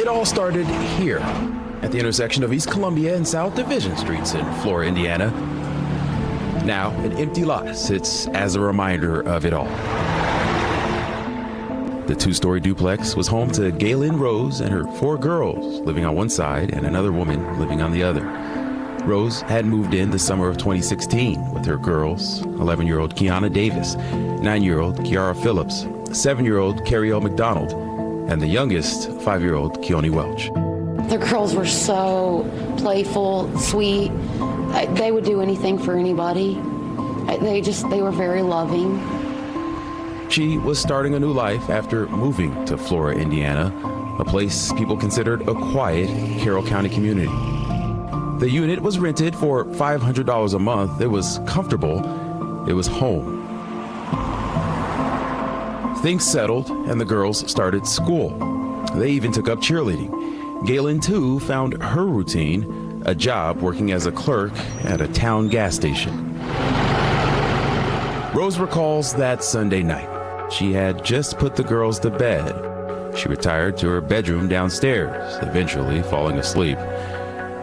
It all started here, at the intersection of East Columbia and South Division Streets in Flora, Indiana. Now, an empty lot sits as a reminder of it all. The two-story duplex was home to Gaylyn Rose and her 4 girls, living on one side and another woman living on the other. Rose had moved in the summer of 2016 with her girls, 11-year-old Keyana Davis, 9-year-old Keyara Phillips, 7-year-old Kerriele McDonald, and the youngest, 5-year-old Kionnie Welch. The girls were so playful, sweet. They would do anything for anybody. They were very loving. She was starting a new life after moving to Flora, Indiana, a place people considered a quiet Carroll County community. The unit was rented for $500 a month. It was comfortable. It was home. Things settled, and the girls started school. They even took up cheerleading. Gaylyn, too, found her routine, a job working as a clerk at a town gas station. Rose recalls that Sunday night. She had just put the girls to bed. She retired to her bedroom downstairs, eventually falling asleep.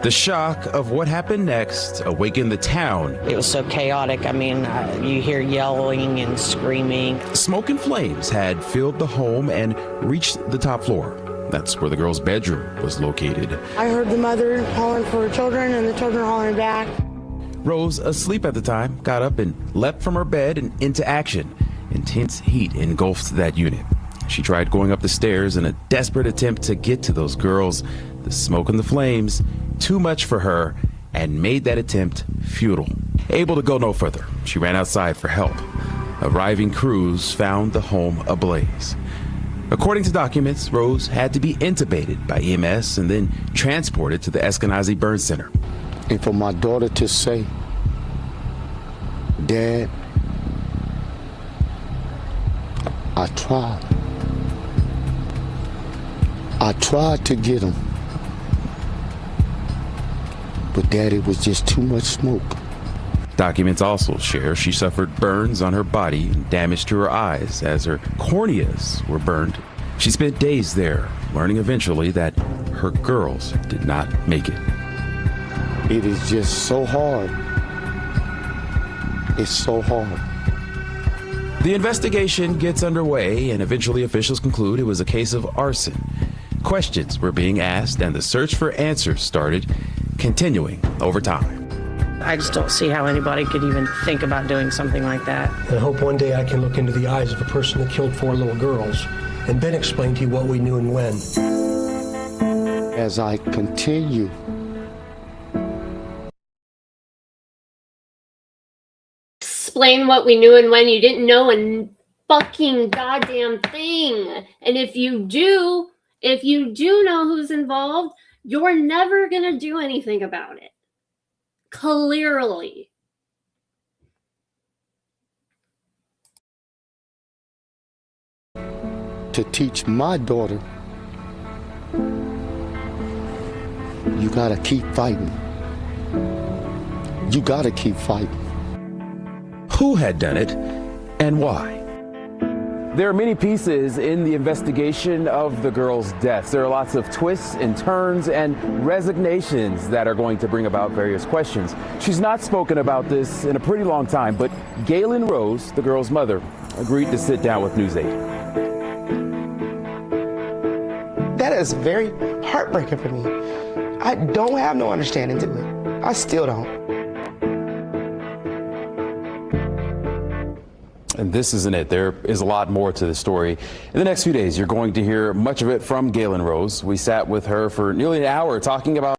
The shock of what happened next awakened the town. It was so chaotic. I mean, you hear yelling and screaming. Smoke and flames had filled the home and reached the top floor. That's where the girl's bedroom was located. I heard the mother hollering for her children and the children hollering back. Rose, asleep at the time, got up and leapt from her bed and into action. Intense heat engulfed that unit. She tried going up the stairs in a desperate attempt to get to those girls. The smoke and the flames, too much for her, and made that attempt futile. Able to go no further, she ran outside for help. Arriving crews found the home ablaze. According to documents, Rose had to be intubated by EMS and then transported to the Eskenazi Burn Center. And for my daughter to say, Dad, I tried to get him. But Daddy was just too much smoke. Documents also share she suffered burns on her body and damage to her eyes as her corneas were burned. She spent days there, learning eventually that her girls did not make it. It is just so hard. It's so hard. The investigation gets underway, and eventually officials conclude it was a case of arson. Questions were being asked, and the search for answers started, continuing over time. I just don't see how anybody could even think about doing something like that. And I hope one day I can look into the eyes of a person that killed 4 little girls and then explain to you what we knew and when. As I continue explain what we knew and when you didn't know a fucking goddamn thing. And if you do know who's involved, you're never gonna do anything about it. Clearly. to teach my daughter, you gotta keep fighting. You gotta keep fighting. Who had done it and why? There are many pieces in the investigation of the girls' deaths. There are lots of twists and turns and resignations that are going to bring about various questions. She's not spoken about this in a pretty long time, but Gaylyn Rose, the girl's mother, agreed to sit down with News 8. That is very heartbreaking for me. I don't have no understanding to it. I still don't. And this isn't it. There is a lot more to the story. In the next few days, you're going to hear much of it from Galen Rose. We sat with her for nearly an hour talking about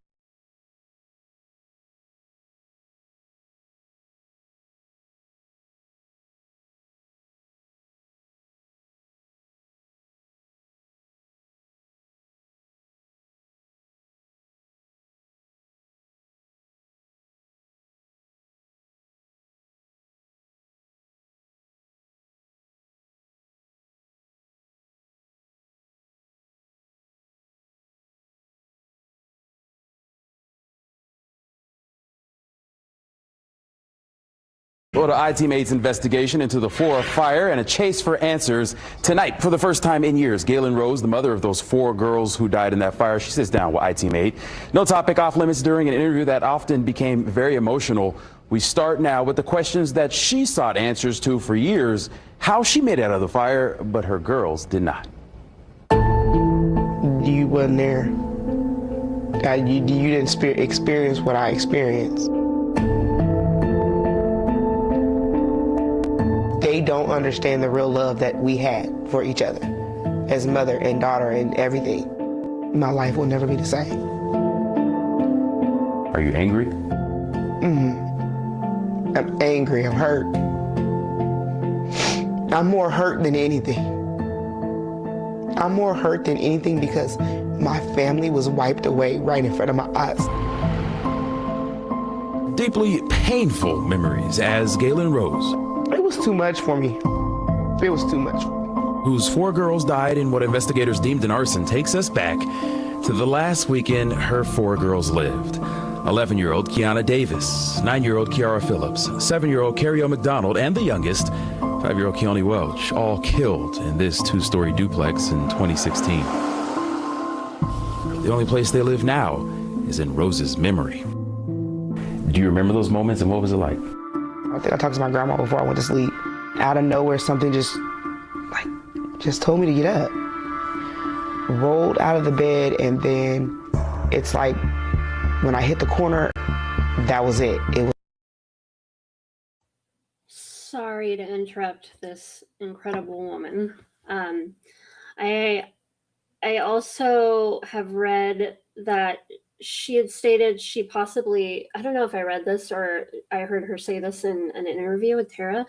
well, to I-Team8's investigation into the Flora fire and a chase for answers. Tonight, for the first time in years, Galen Rose, the mother of those 4 girls who died in that fire, she sits down with I-Team8. No topic off limits during an interview that often became very emotional. We start now with the questions that she sought answers to for years, how she made it out of the fire, but her girls did not. You wasn't there. You didn't experience what I experienced. They don't understand the real love that we had for each other as mother and daughter and everything. My life will never be the same. Are you angry? I'm angry, I'm hurt. I'm more hurt than anything. I'm more hurt than anything because my family was wiped away right in front of my eyes. Deeply painful memories as Galen Rose, it was too much for me. It was too much for me. Whose 4 girls died in what investigators deemed an arson, takes us back to the last weekend her 4 girls lived. 11-year-old Keyana Davis, 9-year-old Keyara Phillips, 7-year-old Kerriele McDonald, and the youngest, 5-year-old Kionnie Welch, all killed in this 2-story duplex in 2016. The only place they live now is in Rose's memory. Do you remember those moments, and what was it like? I think I talked to my grandma before I went to sleep. Out of nowhere, something just told me to get up. Rolled out of the bed, and then it's like when I hit the corner, that was it. It was. Sorry to interrupt this incredible woman. I also have read that she had stated she possibly, I don't know if I read this or I heard her say this in an interview with Tara,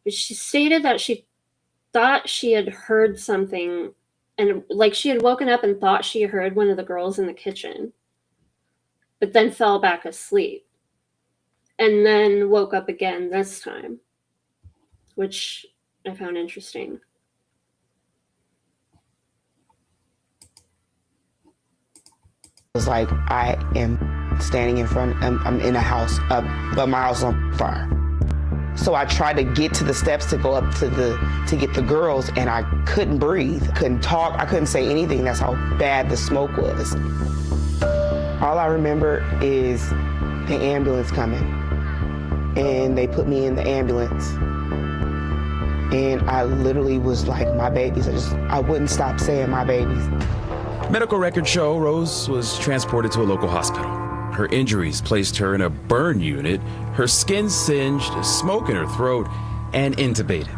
but she stated that she thought she had heard something, and like she had woken up and thought she heard one of the girls in the kitchen, but then fell back asleep and then woke up again this time, which I found interesting. It was like I am standing in front, I'm in a house, but my house is on fire. So I tried to get to the steps to go up to get the girls, and I couldn't breathe, couldn't talk, I couldn't say anything. That's how bad the smoke was. All I remember is the ambulance coming, and they put me in the ambulance. And I literally was like, my babies, I wouldn't stop saying my babies. Medical records show Rose was transported to a local hospital. Her injuries placed her in a burn unit, her skin singed, smoke in her throat, and intubated.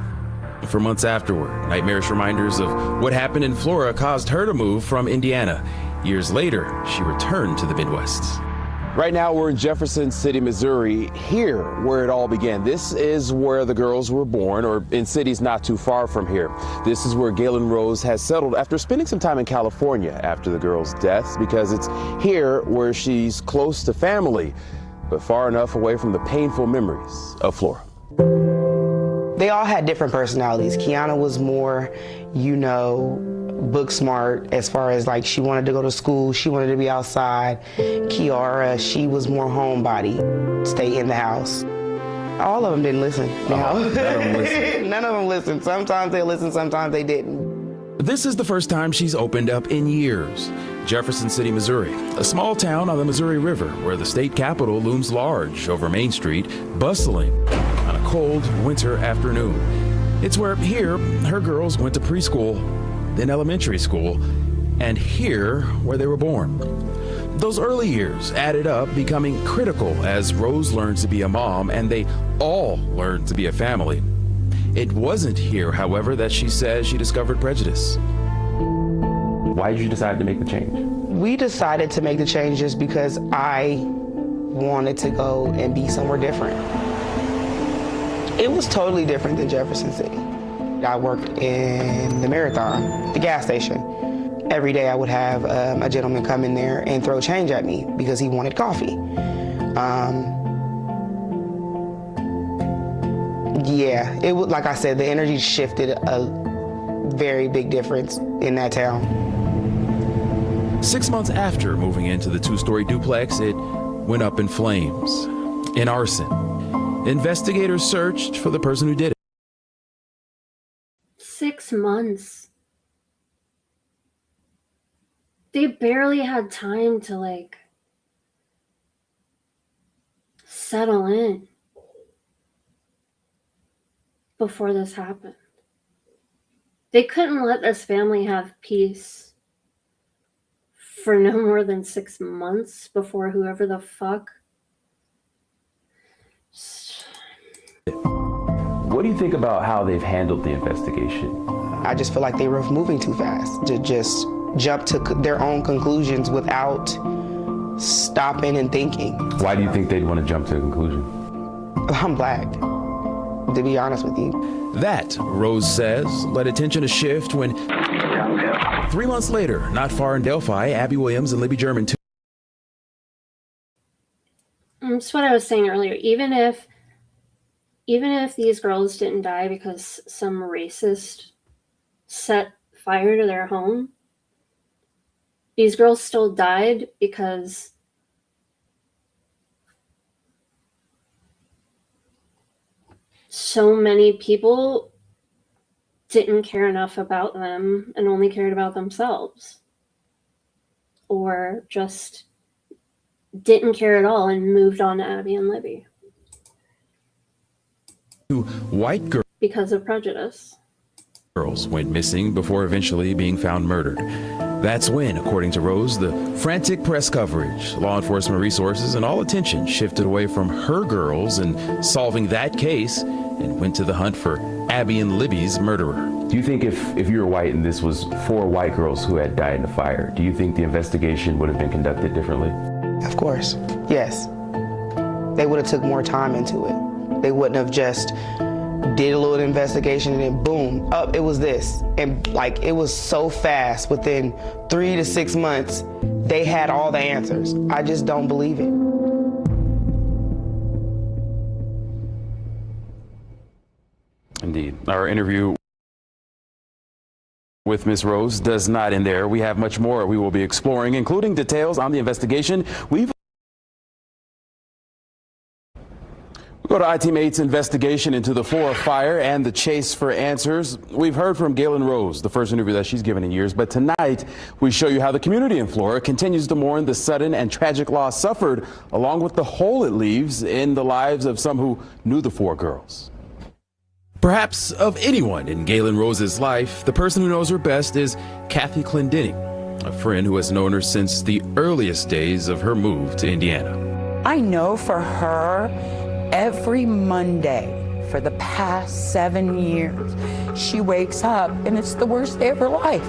For months afterward, nightmarish reminders of what happened in Flora caused her to move from Indiana. Years later, she returned to the Midwest. Right now, we're in Jefferson City, Missouri, here where it all began. This is where the girls were born, or in cities not too far from here. This is where Galen Rose has settled after spending some time in California after the girls' deaths, because it's here where she's close to family, but far enough away from the painful memories of Flora. They all had different personalities. Keyana was more, book smart, as far as like she wanted to go to school, she wanted to be outside. Keyara, she was more homebody, stay in the house. All of them didn't listen. None of them listened. Sometimes they listened, sometimes they didn't. This is the first time she's opened up in years. Jefferson City, Missouri, a small town on the Missouri River where the state capitol looms large over Main Street, bustling on a cold winter afternoon. It's where here her girls went to preschool, then elementary school, and here where they were born. Those early years added up, becoming critical as Rose learned to be a mom and they all learned to be a family. It wasn't here, however, that she says she discovered prejudice. Why did you decide to make the change? We decided to make the change just because I wanted to go and be somewhere different. It was totally different than Jefferson City. I worked in the Marathon, the gas station. Every day I would have a gentleman come in there and throw change at me because he wanted coffee. Yeah, it was, like I said, the energy shifted, a very big difference in that town. 6 months after moving into the two-story duplex, it went up in flames. In arson. Investigators searched for the person who did it. 6 months. They barely had time to, like, settle in before this happened. They couldn't let this family have peace for no more than 6 months before whoever the fuck. What do you think about how they've handled the investigation? I just feel like they were moving too fast to just jump to their own conclusions without stopping and thinking. Why do you think they'd want to jump to a conclusion? I'm black, to be honest with you. That, Rose says, led attention to shift when 3 months later, not far in Delphi, Abby Williams and Libby German too. That's what I was saying earlier. Even if these girls didn't die because some racist set fire to their home, these girls still died because so many people didn't care enough about them and only cared about themselves, or just didn't care at all and moved on to Abby and Libby. Two white because of prejudice. Girls went missing before eventually being found murdered. That's when, according to Rose, the frantic press coverage, law enforcement resources, and all attention shifted away from her girls and solving that case and went to the hunt for Abby and Libby's murderer. Do you think if you were white and this was 4 white girls who had died in the fire, do you think the investigation would have been conducted differently? Of course, yes. They would have took more time into it. They wouldn't have just did a little investigation and then boom, up, it was this. And like, it was so fast. Within 3 to 6 months, they had all the answers. I just don't believe it. Indeed. Our interview with Ms. Rose does not end there. We have much more we will be exploring, including details on the investigation. We go to iTeam8's investigation into the Flora fire and the chase for answers. We've heard from Galen Rose, the first interview that she's given in years, but tonight we show you how the community in Flora continues to mourn the sudden and tragic loss suffered, along with the hole it leaves in the lives of some who knew the 4 girls. Perhaps of anyone in Galen Rose's life, the person who knows her best is Kathy Clendenning, a friend who has known her since the earliest days of her move to Indiana. I know for her, every Monday for the past 7 years, she wakes up and it's the worst day of her life.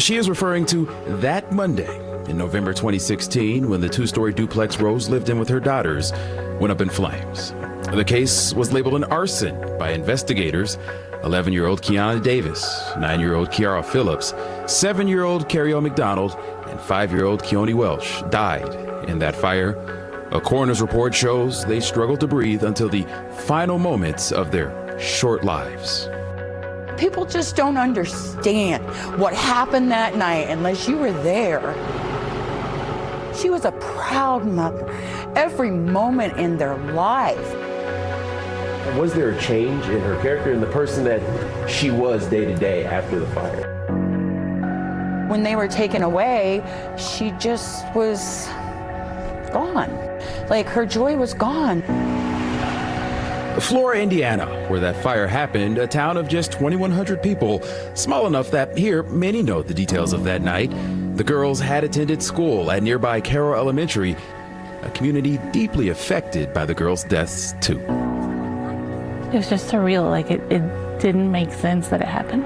She is referring to that Monday in November 2016 when the 2-story duplex Rose lived in with her daughters went up in flames. The case was labeled an arson by investigators. 11-year-old Keyana Davis, 9-year-old Keyara Phillips, 7-year-old Kerriele McDonald, and 5-year-old Kionnie Welch died in that fire. A coroner's report shows they struggled to breathe until the final moments of their short lives. People just don't understand what happened that night unless you were there. She was a proud mother every moment in their life. Was there a change in her character and the person that she was day to day after the fire? When they were taken away, she just was gone. Like, her joy was gone. Flora, Indiana, where that fire happened, a town of just 2,100 people, small enough that here many know the details of that night. The girls had attended school at nearby Carroll Elementary, a community deeply affected by the girls' deaths too. It was just surreal. Like it didn't make sense that it happened.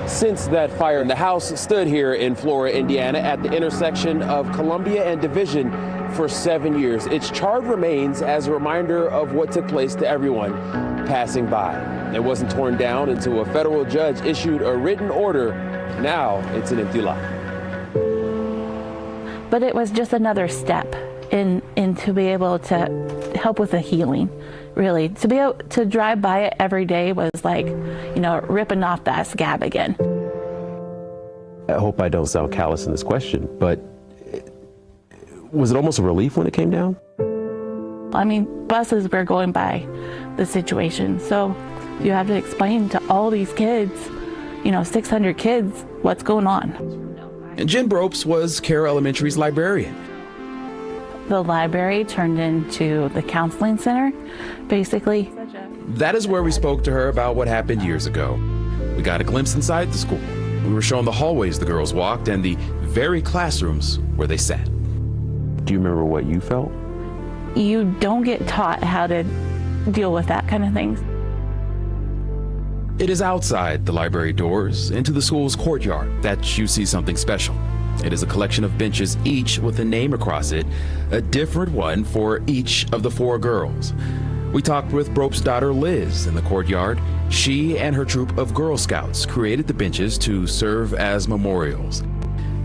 Since that fire, the house stood here in Flora, Indiana, at the intersection of Columbia and Division for 7 years. Its charred remains as a reminder of what took place to everyone passing by. It wasn't torn down until a federal judge issued a written order. Now it's an empty lot. But it was just another step in to be able to help with the healing, really. To be able to drive by it every day was like, you know, ripping off that scab again. I hope I don't sound callous in this question, but was it almost a relief when it came down? I mean, buses were going by the situation, so you have to explain to all these kids, you know, 600 kids, what's going on. And Jen Bropes was Kerriele Elementary's librarian. The library turned into the counseling center, basically. That is where we spoke to her about what happened years ago. We got a glimpse inside the school. We were shown the hallways the girls walked and the very classrooms where they sat. Do you remember what you felt? You don't get taught how to deal with that kind of things. It is outside the library doors into the school's courtyard that you see something special. It is a collection of benches, each with a name across it, a different one for each of the 4 girls. We talked with Bropes' daughter Liz in the courtyard. She and her troop of Girl Scouts created the benches to serve as memorials.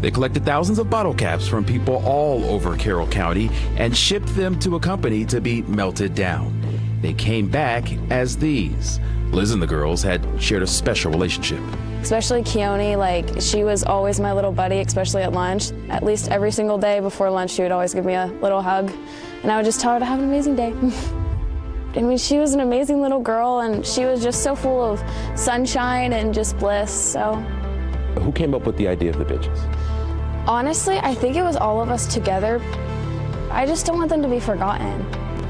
They collected thousands of bottle caps from people all over Carroll County and shipped them to a company to be melted down. They came back as these. Liz and the girls had shared a special relationship. Especially Kionnie, like, she was always my little buddy, especially at lunch. At least every single day before lunch, she would always give me a little hug, and I would just tell her to have an amazing day. I mean, she was an amazing little girl, and she was just so full of sunshine and just bliss, so. Who came up with the idea of the benches? Honestly, I think it was all of us together. I just don't want them to be forgotten.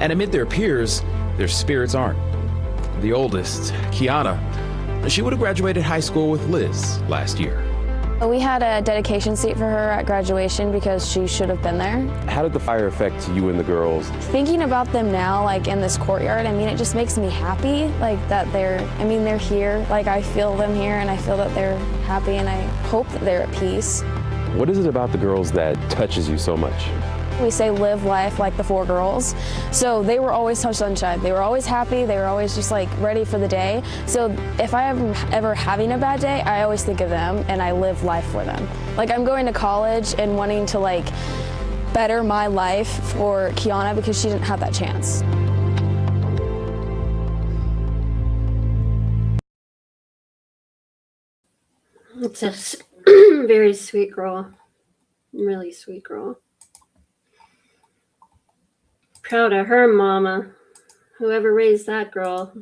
And amid their peers, their spirits aren't. The oldest, Keyana, she would have graduated high school with Liz last year. We had a dedication seat for her at graduation because she should have been there. How did the fire affect you and the girls? Thinking about them now, like in this courtyard, I mean, it just makes me happy, like that they're here. Like, I feel them here and I feel that they're happy and I hope that they're at peace. What is it about the girls that touches you so much? We say live life like the 4 girls. So they were always so sunshine. They were always happy. They were always just like ready for the day. So if I am ever having a bad day, I always think of them and I live life for them. Like, I'm going to college and wanting to like better my life for Keyana because she didn't have that chance. It's a very sweet girl. Really sweet girl. Proud of her, mama. Whoever raised that girl.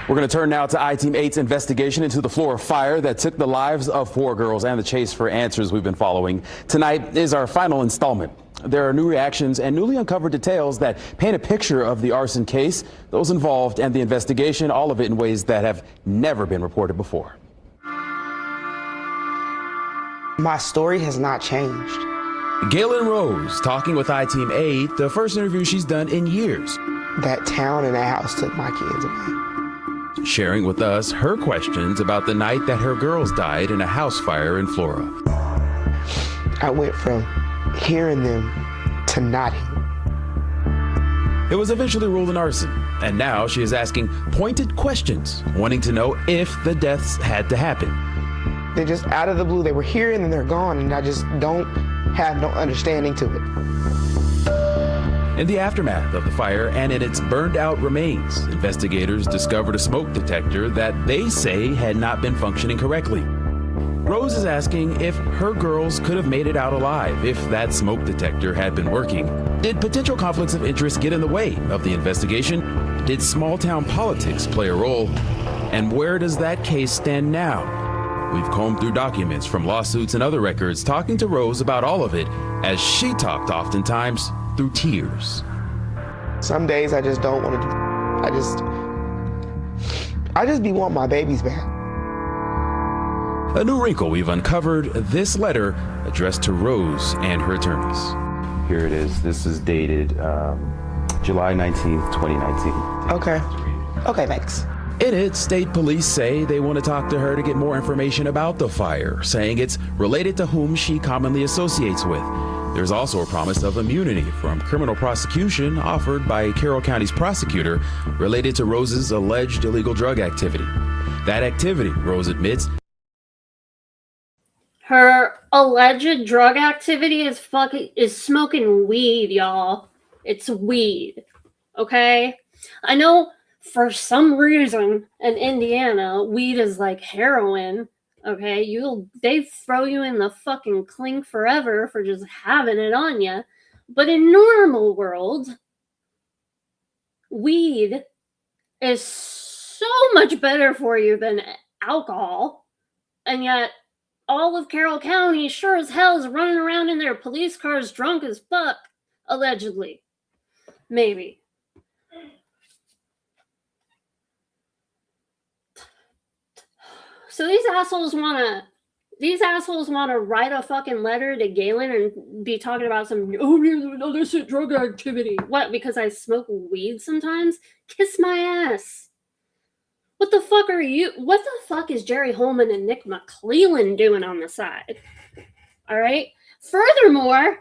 We're going to turn now to I-Team 8's investigation into the Flora fire that took the lives of 4 girls and the chase for answers we've been following. Tonight is our final installment. There are new reactions and newly uncovered details that paint a picture of the arson case, those involved, and the investigation, all of it in ways that have never been reported before. My story has not changed. Galen Rose talking with I-Team 8, the first interview she's done in years. That town and that house took my kids away. Sharing with us her questions about the night that her girls died in a house fire in Flora. I went from hearing them to not hearing. It was eventually ruled an arson, and now she is asking pointed questions, wanting to know if the deaths had to happen. They're just out of the blue. They were here and then they're gone, and I just don't have no understanding to it. In the aftermath of the fire and in its burned out remains, investigators discovered a smoke detector that they say had not been functioning correctly. Rose is asking if her girls could have made it out alive if that smoke detector had been working. Did potential conflicts of interest get in the way of the investigation? Did small town politics play a role? And where does that case stand now? We've combed through documents from lawsuits and other records, talking to Rose about all of it, as she talked oftentimes through tears. Some days I just don't want to do. I just be wanting my babies back. A new wrinkle we've uncovered, this letter addressed to Rose and her attorneys. Here it is. This is dated July 19th, 2019. Okay. Okay, thanks. In it, state police say they want to talk to her to get more information about the fire, saying it's related to whom she commonly associates with. There's also a promise of immunity from criminal prosecution offered by Carroll County's prosecutor related to Rose's alleged illegal drug activity. That activity, Rose admits, her alleged drug activity is smoking weed, y'all. It's weed. Okay? I know for some reason in Indiana, weed is like heroin. Okay? They throw you in the fucking clink forever for just having it on you. But in normal world, weed is so much better for you than alcohol. And yet all of Carroll County sure as hell is running around in their police cars drunk as fuck, allegedly. Maybe. So these assholes wanna write a fucking letter to Galen and be talking about some this is drug activity. What? Because I smoke weed sometimes? Kiss my ass. What the fuck is Jerry Holman and Nick McClellan doing on the side? All right. Furthermore,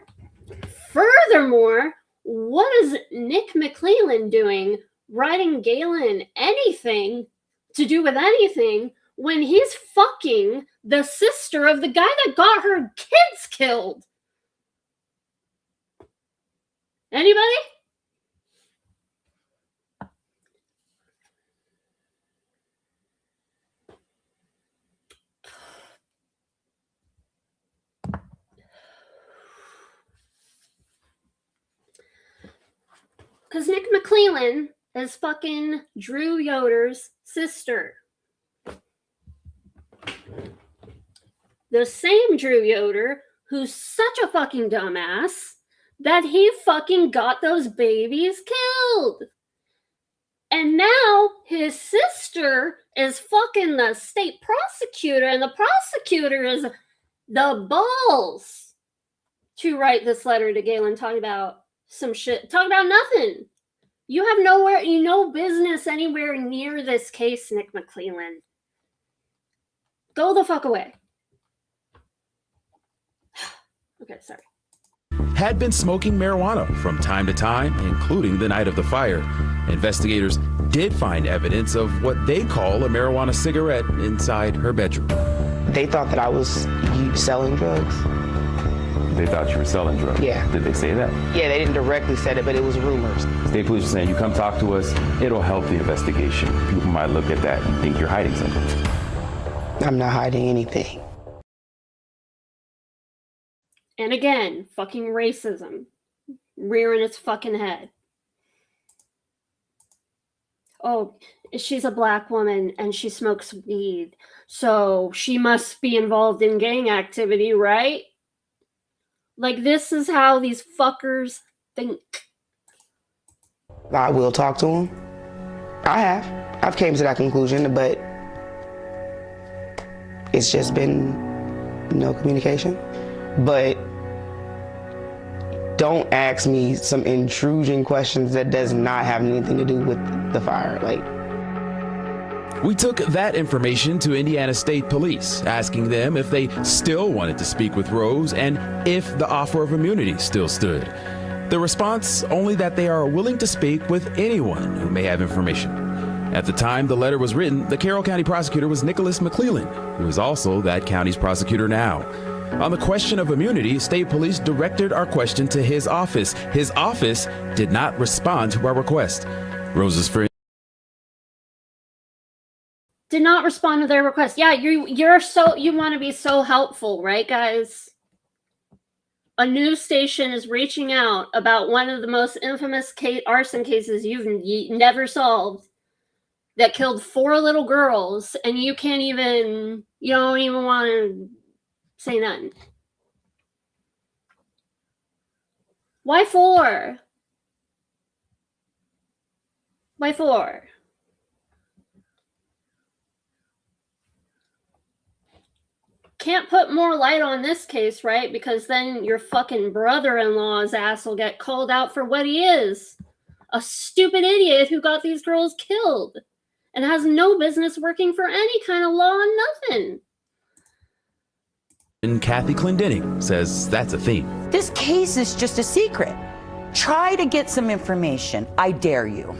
what is Nick McClellan doing writing Galen anything to do with anything when he's fucking the sister of the guy that got her kids killed? Anybody? Because Nick McClellan is fucking Drew Yoder's sister. The same Drew Yoder who's such a fucking dumbass that he fucking got those babies killed. And now his sister is fucking the state prosecutor, and the prosecutor is the balls to write this letter to Galen talking about some shit. Talk about nothing. You have no business anywhere near this case, Nick McClellan. Go the fuck away. Okay, sorry. had been smoking marijuana from time to time, including the night of the fire. Investigators did find evidence of what they call a marijuana cigarette inside her bedroom. They thought that I was selling drugs. They thought you were selling drugs? Yeah. Did they say that? Yeah, they didn't directly say it, but it was rumors. State police are saying, you come talk to us, it'll help the investigation. People might look at that and think you're hiding something. I'm not hiding anything. And again, fucking racism rearing its fucking head. Oh, she's a black woman and she smokes weed, so she must be involved in gang activity, right? Like, this is how these fuckers think. I will talk to him. I've came to that conclusion, but it's just been no communication. But don't ask me some intrusion questions that does not have anything to do with the fire. We took that information to Indiana State Police, asking them if they still wanted to speak with Rose and if the offer of immunity still stood. The response, only that they are willing to speak with anyone who may have information. At the time the letter was written, the Carroll County prosecutor was Nicholas McClellan, who is also that county's prosecutor now. On the question of immunity, state police directed our question to his office. His office did not respond to our request. Rose's friend did not respond to their request. Yeah, you want to be so helpful, right, guys? A news station is reaching out about one of the most infamous arson cases you've never solved that killed 4 little girls, and you don't even want to say nothing. Why 4? Why 4? Can't put more light on this case, right? Because then your fucking brother-in-law's ass will get called out for what he is. A stupid idiot who got these girls killed. and has no business working for any kind of law and nothing. And Kathy Clendenning says that's a theme. This case is just a secret. Try to get some information. I dare you.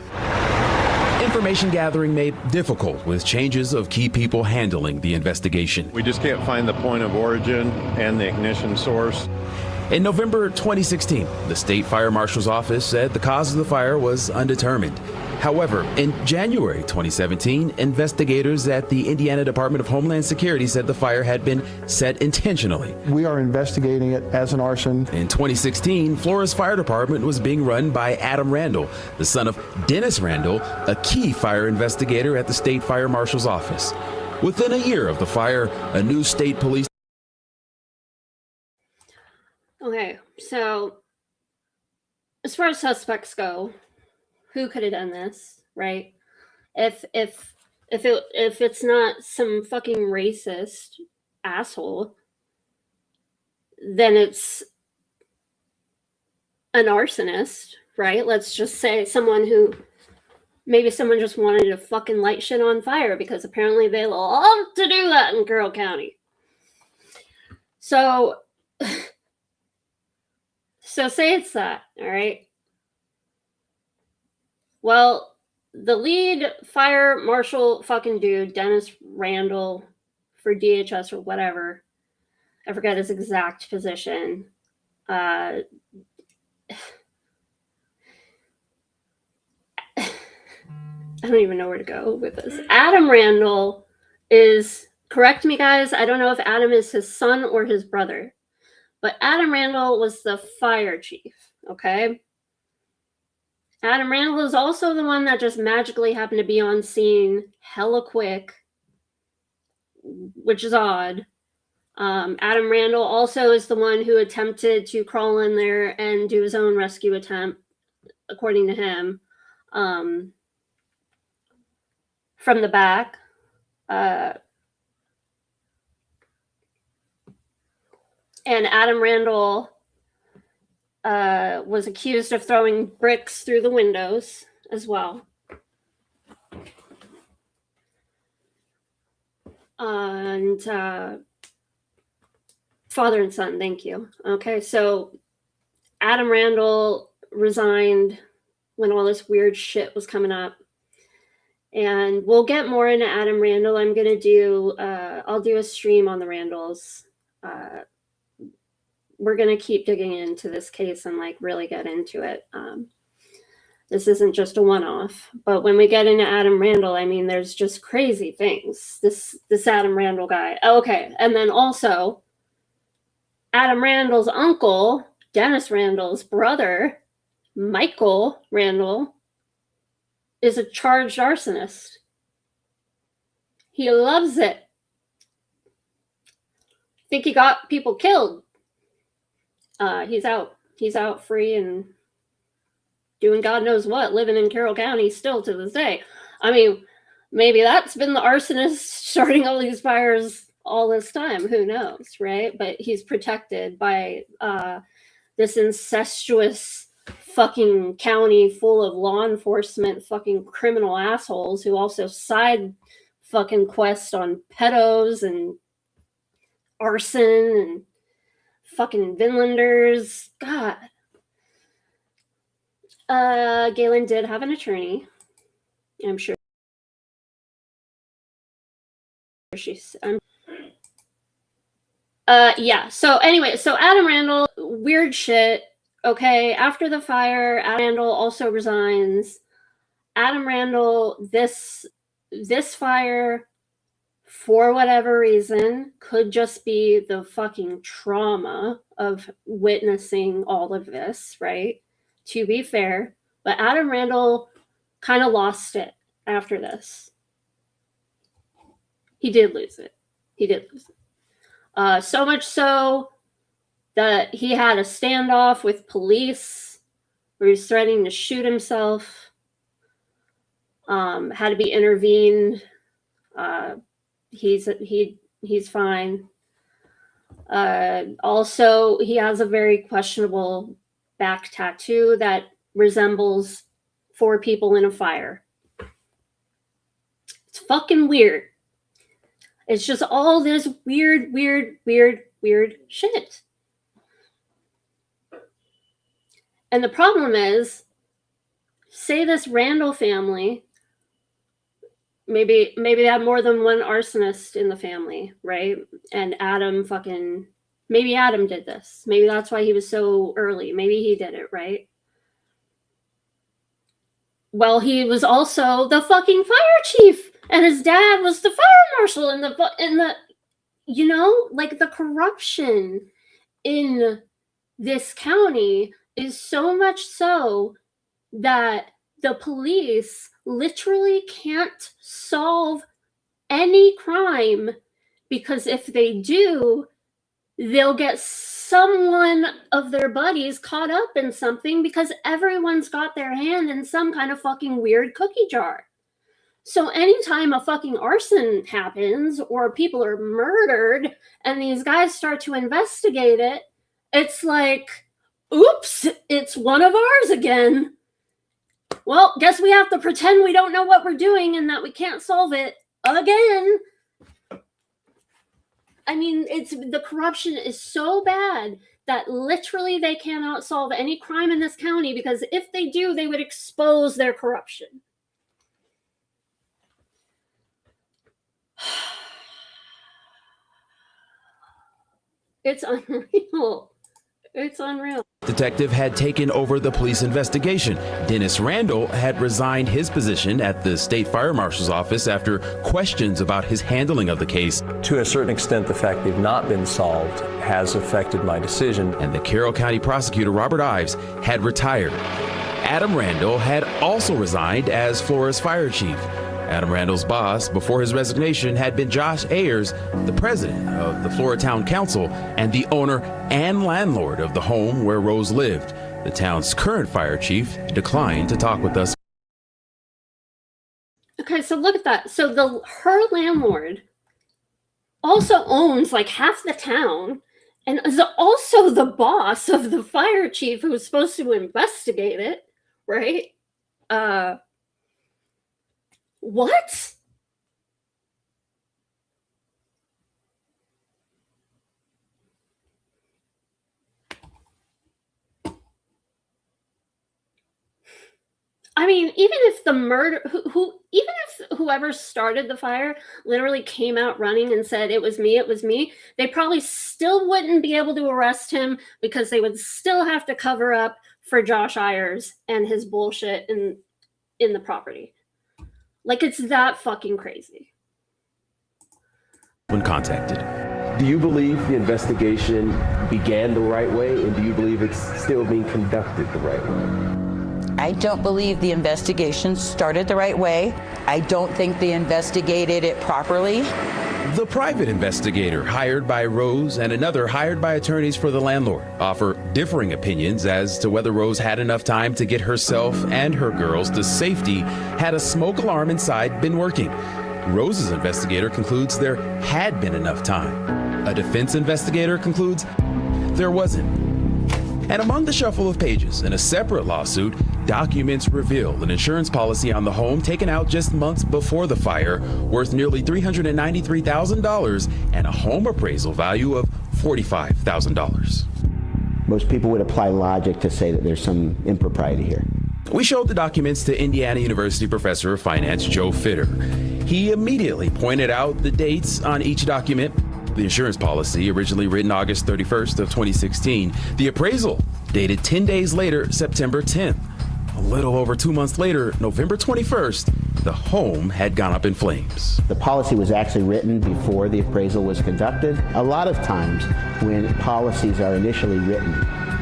Information gathering made difficult with changes of key people handling the investigation. We just can't find the point of origin and the ignition source. In November 2016, the state fire marshal's office said the cause of the fire was undetermined. However, in January 2017, investigators at the Indiana Department of Homeland Security said the fire had been set intentionally. We are investigating it as an arson. In 2016, Flora's fire department was being run by Adam Randall, the son of Dennis Randall, a key fire investigator at the state fire marshal's office. Within a year of the fire, a new state police. Okay, so as far as suspects go, who could have done this, right? If it's not some fucking racist asshole, then it's an arsonist, right? Let's just say someone just wanted to fucking light shit on fire, because apparently they love to do that in Carroll County. So say it's that, all right? Well, the lead fire marshal fucking dude, Dennis Randall, for DHS or whatever, I forget his exact position. I don't even know where to go with this. Adam Randall is, correct me guys, I don't know if Adam is his son or his brother, but Adam Randall was the fire chief, okay? Adam Randall is also the one that just magically happened to be on scene hella quick, which is odd. Adam Randall also is the one who attempted to crawl in there and do his own rescue attempt, according to him, from the back. And Adam Randall was accused of throwing bricks through the windows as well. And father and son, thank you. Okay, so Adam Randall resigned when all this weird shit was coming up. And we'll get more into Adam Randall. I'm going to do, I'll do a stream on the Randalls. We're going to keep digging into this case and like really get into it. This isn't just a one-off, but when we get into Adam Randall, I mean, there's just crazy things. This Adam Randall guy. Okay. And then also Adam Randall's uncle, Dennis Randall's brother, Michael Randall, is a charged arsonist. He loves it. Think he got people killed. He's out free and doing God knows what, living in Carroll County still to this day. I mean, maybe that's been the arsonist starting all these fires all this time. Who knows, right? But he's protected by this incestuous fucking county full of law enforcement fucking criminal assholes who also side fucking quest on pedos and arson and fucking Vinlanders. God. Galen did have an attorney. I'm sure she's yeah. So anyway, so Adam Randall, weird shit. Okay, after the fire, Adam Randall also resigns. Adam Randall, this fire, for whatever reason, could just be the fucking trauma of witnessing all of this, right? To be fair, but Adam Randall kind of lost it after this. He did lose it. So much so that he had a standoff with police where he was threatening to shoot himself. Had to be intervened. He's fine. Also, he has a very questionable back tattoo that resembles 4 people in a fire. fucking weird. It's just all this weird shit. And the problem is, say this Randall family, maybe they have more than one arsonist in the family, right? And maybe Adam did this. Maybe that's why he was so early. Maybe he did it, right? Well, he was also the fucking fire chief, and his dad was the fire marshal in the you know, like, the corruption in this county is so much so that the police literally can't solve any crime, because if they do, they'll get someone of their buddies caught up in something, because everyone's got their hand in some kind of fucking weird cookie jar. So anytime a fucking arson happens or people are murdered and these guys start to investigate it, it's like, oops, it's one of ours again. Well, guess we have to pretend we don't know what we're doing and that we can't solve it again. I mean, the corruption is so bad that literally they cannot solve any crime in this county, because if they do, they would expose their corruption. It's unreal. It's unreal. Detective had taken over the police investigation. Dennis Randall had resigned his position at the state fire marshal's office after questions about his handling of the case. To a certain extent, the fact they've not been solved has affected my decision. And the Carroll County prosecutor, Robert Ives, had retired. Adam Randall had also resigned as Flora's fire chief. Adam Randall's boss, before his resignation, had been Josh Ayers, the president of the Flora Town Council and the owner and landlord of the home where Rose lived. The town's current fire chief declined to talk with us. Okay, so look at that. So her landlord also owns like half the town and is also the boss of the fire chief who was supposed to investigate it, right? What? I mean, even if the murder, even if whoever started the fire literally came out running and said it was me, they probably still wouldn't be able to arrest him, because they would still have to cover up for Josh Ayers and his bullshit in the property. Like, it's that fucking crazy. When contacted. Do you believe the investigation began the right way, and do you believe it's still being conducted the right way? I don't believe the investigation started the right way. I don't think they investigated it properly. The private investigator hired by Rose and another hired by attorneys for the landlord offer differing opinions as to whether Rose had enough time to get herself and her girls to safety had a smoke alarm inside been working. Rose's investigator concludes there had been enough time. A defense investigator concludes there wasn't. And among the shuffle of pages in a separate lawsuit, documents reveal an insurance policy on the home taken out just months before the fire, worth nearly $393,000 and a home appraisal value of $45,000. Most people would apply logic to say that there's some impropriety here. We showed the documents to Indiana University professor of finance Joe Fitter. He immediately pointed out the dates on each document. The insurance policy, originally written August 31st of 2016. The appraisal, dated 10 days later, September 10th. A little over 2 months later, November 21st, the home had gone up in flames. The policy was actually written before the appraisal was conducted. A lot of times when policies are initially written,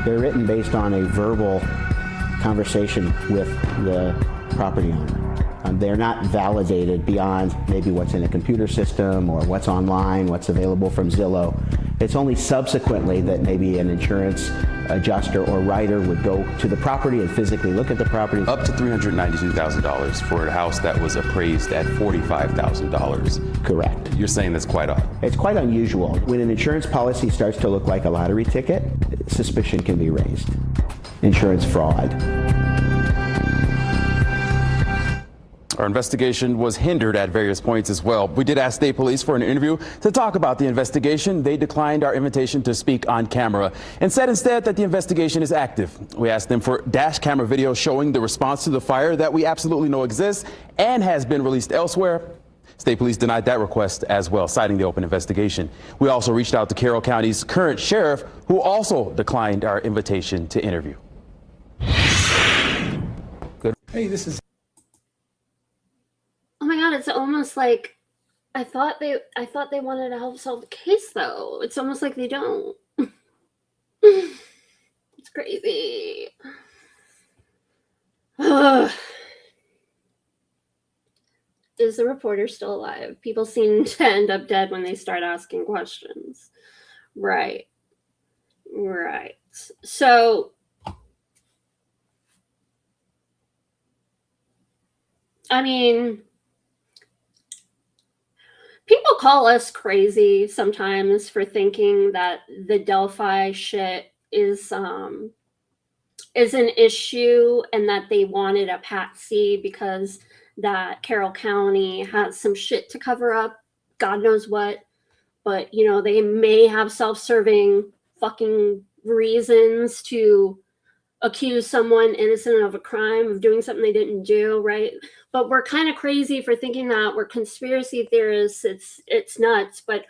they're written based on a verbal conversation with the property owner. They're not validated beyond maybe what's in a computer system or what's online, what's available from Zillow. It's only subsequently that maybe an insurance adjuster or writer would go to the property and physically look at the property. Up to $392,000 for a house that was appraised at $45,000. Correct. You're saying that's quite odd. It's quite unusual. When an insurance policy starts to look like a lottery ticket, suspicion can be raised. Insurance fraud. Our investigation was hindered at various points as well. We did ask state police for an interview to talk about the investigation. They declined our invitation to speak on camera and said instead that the investigation is active. We asked them for dash camera video showing the response to the fire that we absolutely know exists and has been released elsewhere. State police denied that request as well, citing the open investigation. We also reached out to Carroll County's current sheriff, who also declined our invitation to interview. Good. Hey, this is. Oh my God, it's almost like I thought they wanted to help solve the case, though. It's almost like they don't. It's crazy. Is the reporter still alive? People seem to end up dead when they start asking questions. Right. Right. So, I mean, people call us crazy sometimes for thinking that the Delphi shit is an issue and that they wanted a patsy because that Carroll County has some shit to cover up, God knows what. But, you know, they may have self-serving fucking reasons to accuse someone innocent of a crime of doing something they didn't do, right? But we're kind of crazy for thinking that. We're conspiracy theorists. It's nuts. But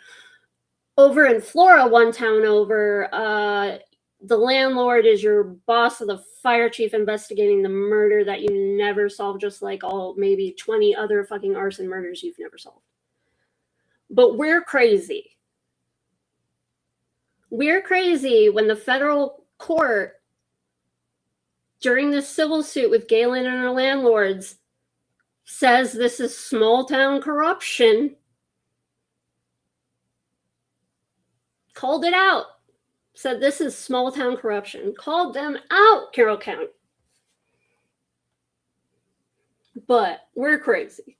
over in Flora, one town over, the landlord is your boss of the fire chief investigating the murder that you never solved, just like all maybe 20 other fucking arson murders you've never solved. But we're crazy. We're crazy when the federal court, during this civil suit with Galen and her landlords, says this is small town corruption. Called it out. Said this is small town corruption. Called them out, Carroll County. But we're crazy.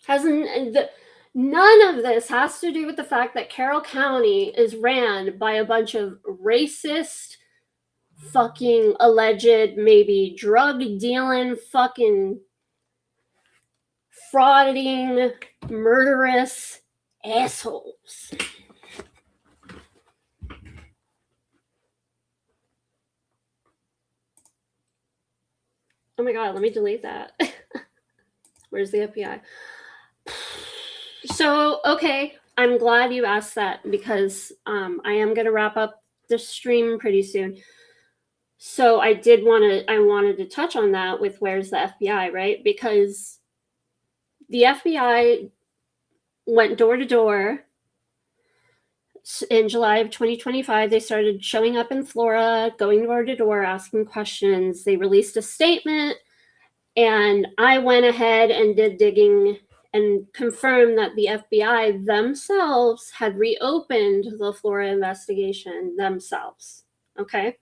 None of this has to do with the fact that Carroll County is ran by a bunch of racist, fucking alleged, maybe drug dealing, fucking frauding, murderous assholes. Oh my God, let me delete that. Where's the FBI? So, okay, I'm glad you asked that because I am going to wrap up the stream pretty soon. So I wanted to touch on that with where's the FBI, right? Because the FBI went door to door in July of 2025. They started showing up in Flora, going door to door, asking questions. They released a statement, and I went ahead and did digging and confirmed that the FBI themselves had reopened the Flora investigation themselves. Okay.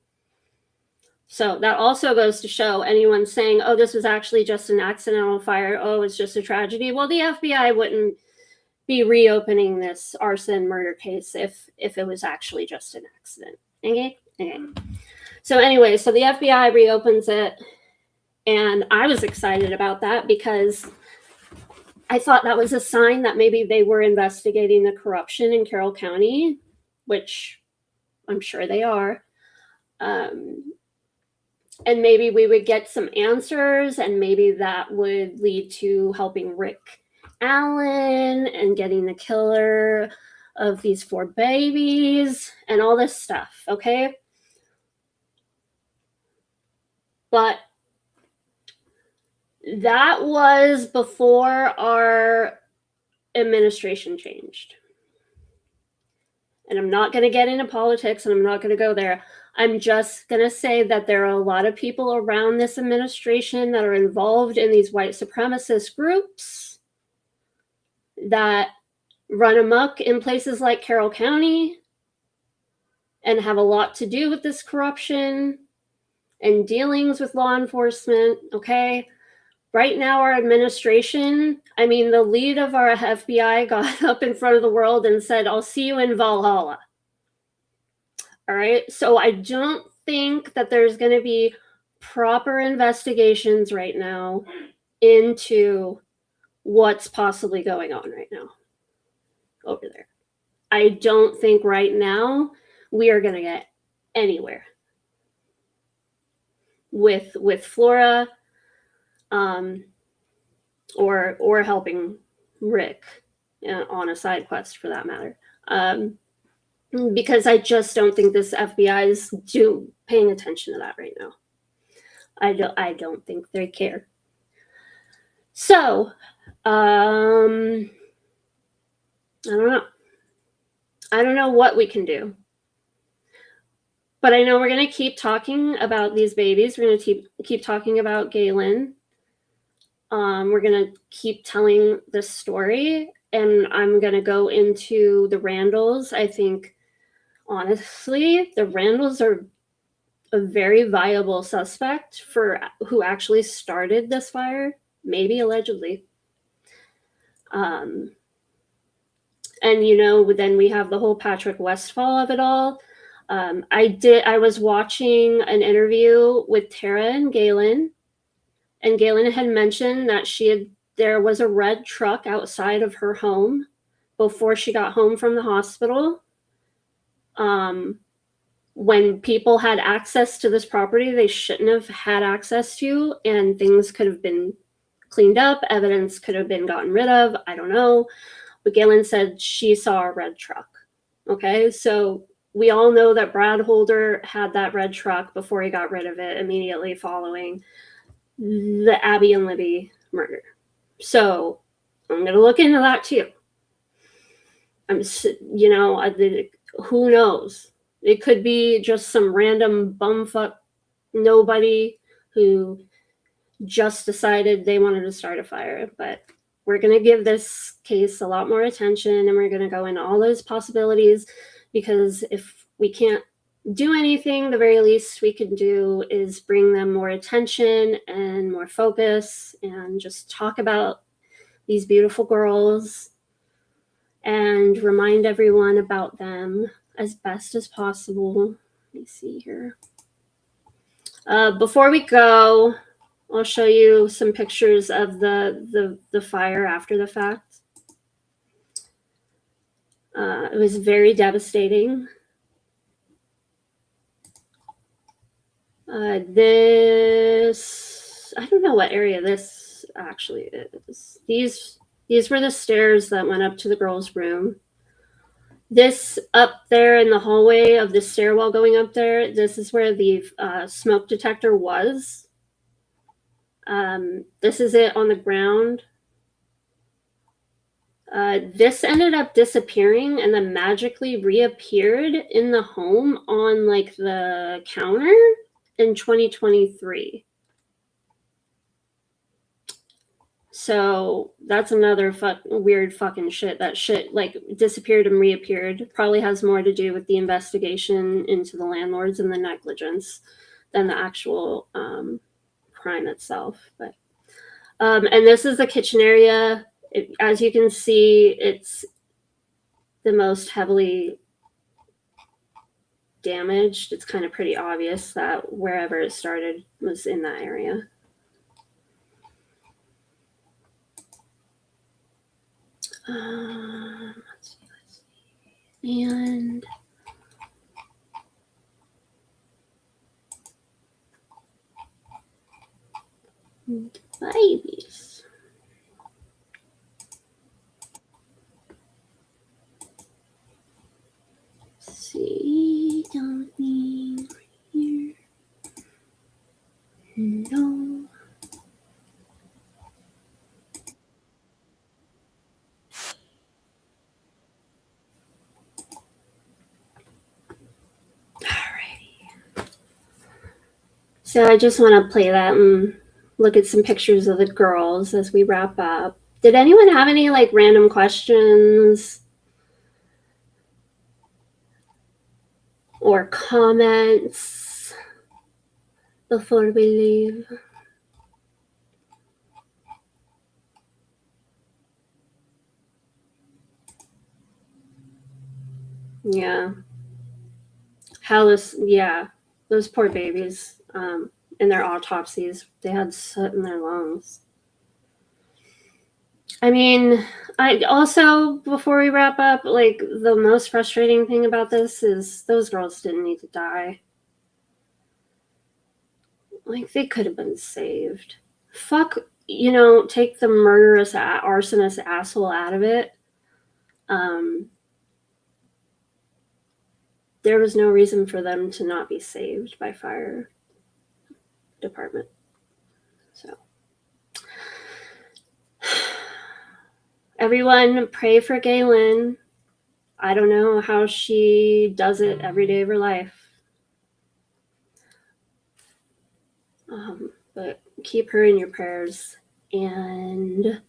So that also goes to show anyone saying, oh, this was actually just an accidental fire. Oh, it's just a tragedy. Well, the FBI wouldn't be reopening this arson murder case if it was actually just an accident. Okay. So anyway, so the FBI reopens it. And I was excited about that because I thought that was a sign that maybe they were investigating the corruption in Carroll County, which I'm sure they are. And maybe we would get some answers, and maybe that would lead to helping Rick Allen and getting the killer of these 4 babies and all this stuff, okay? But that was before our administration changed. And I'm not going to get into politics, and I'm not going to go there. I'm just going to say that there are a lot of people around this administration that are involved in these white supremacist groups that run amok in places like Carroll County and have a lot to do with this corruption and dealings with law enforcement, okay? Right now, our administration, I mean, the lead of our FBI got up in front of the world and said, I'll see you in Valhalla. All right. So I don't think that there's going to be proper investigations right now into what's possibly going on right now over there. I don't think right now we are going to get anywhere with Flora, or helping Rick on a side quest for that matter. Because I just don't think this FBI is paying attention to that right now. I don't think they care. So, I don't know. I don't know what we can do. But I know we're going to keep talking about these babies. We're going to keep talking about Galen. We're going to keep telling this story. And I'm going to go into the Randalls. I think, honestly, the Randalls are a very viable suspect for who actually started this fire, maybe allegedly. And, then we have the whole Patrick Westfall of it all. I was watching an interview with Tara and Galen had mentioned that there was a red truck outside of her home before she got home from the hospital. When people had access to this property they shouldn't have had access to, and things could have been cleaned up, evidence could have been gotten rid of, I don't know. But Galen said she saw a red truck. Okay, so we all know that Brad Holder had that red truck before he got rid of it immediately following the Abby and Libby murder. So I'm going to look into that too. Who knows? It could be just some random bumfuck nobody who just decided they wanted to start a fire. But we're going to give this case a lot more attention, and we're going to go into all those possibilities, because if we can't do anything, the very least we can do is bring them more attention and more focus and just talk about these beautiful girls and remind everyone about them as best as possible. Let me see here. Before we go, I'll show you some pictures of the fire after the fact. It was very devastating. This, I don't know what area this actually is. These were the stairs that went up to the girls' room. This up there in the hallway of the stairwell going up there, this is where the smoke detector was. This is it on the ground. This ended up disappearing and then magically reappeared in the home on like the counter in 2023. So that's another weird fucking shit. That shit like disappeared and reappeared. Probably has more to do with the investigation into the landlords and the negligence than the actual crime itself. But and this is the kitchen area. As you can see, it's the most heavily damaged. It's kind of pretty obvious that wherever it started was in that area. Let's see. And babies. Let's see, something here. No. So I just want to play that and look at some pictures of the girls as we wrap up. Did anyone have any like random questions or comments before we leave? Yeah. Those poor babies. in their autopsies. They had soot in their lungs. I mean, I also, before we wrap up, like, the most frustrating thing about this is those girls didn't need to die. Like, they could have been saved. Fuck, you know, take the murderous arsonist asshole out of it. There was no reason for them to not be saved by fire department. So everyone pray for Galen. I don't know how she does it every day of her life. But keep her in your prayers. And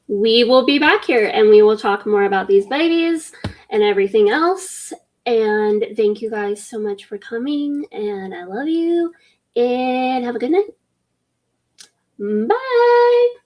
we will be back here and we will talk more about these babies and everything else. And thank you guys so much for coming. And I love you. And have a good night. Bye.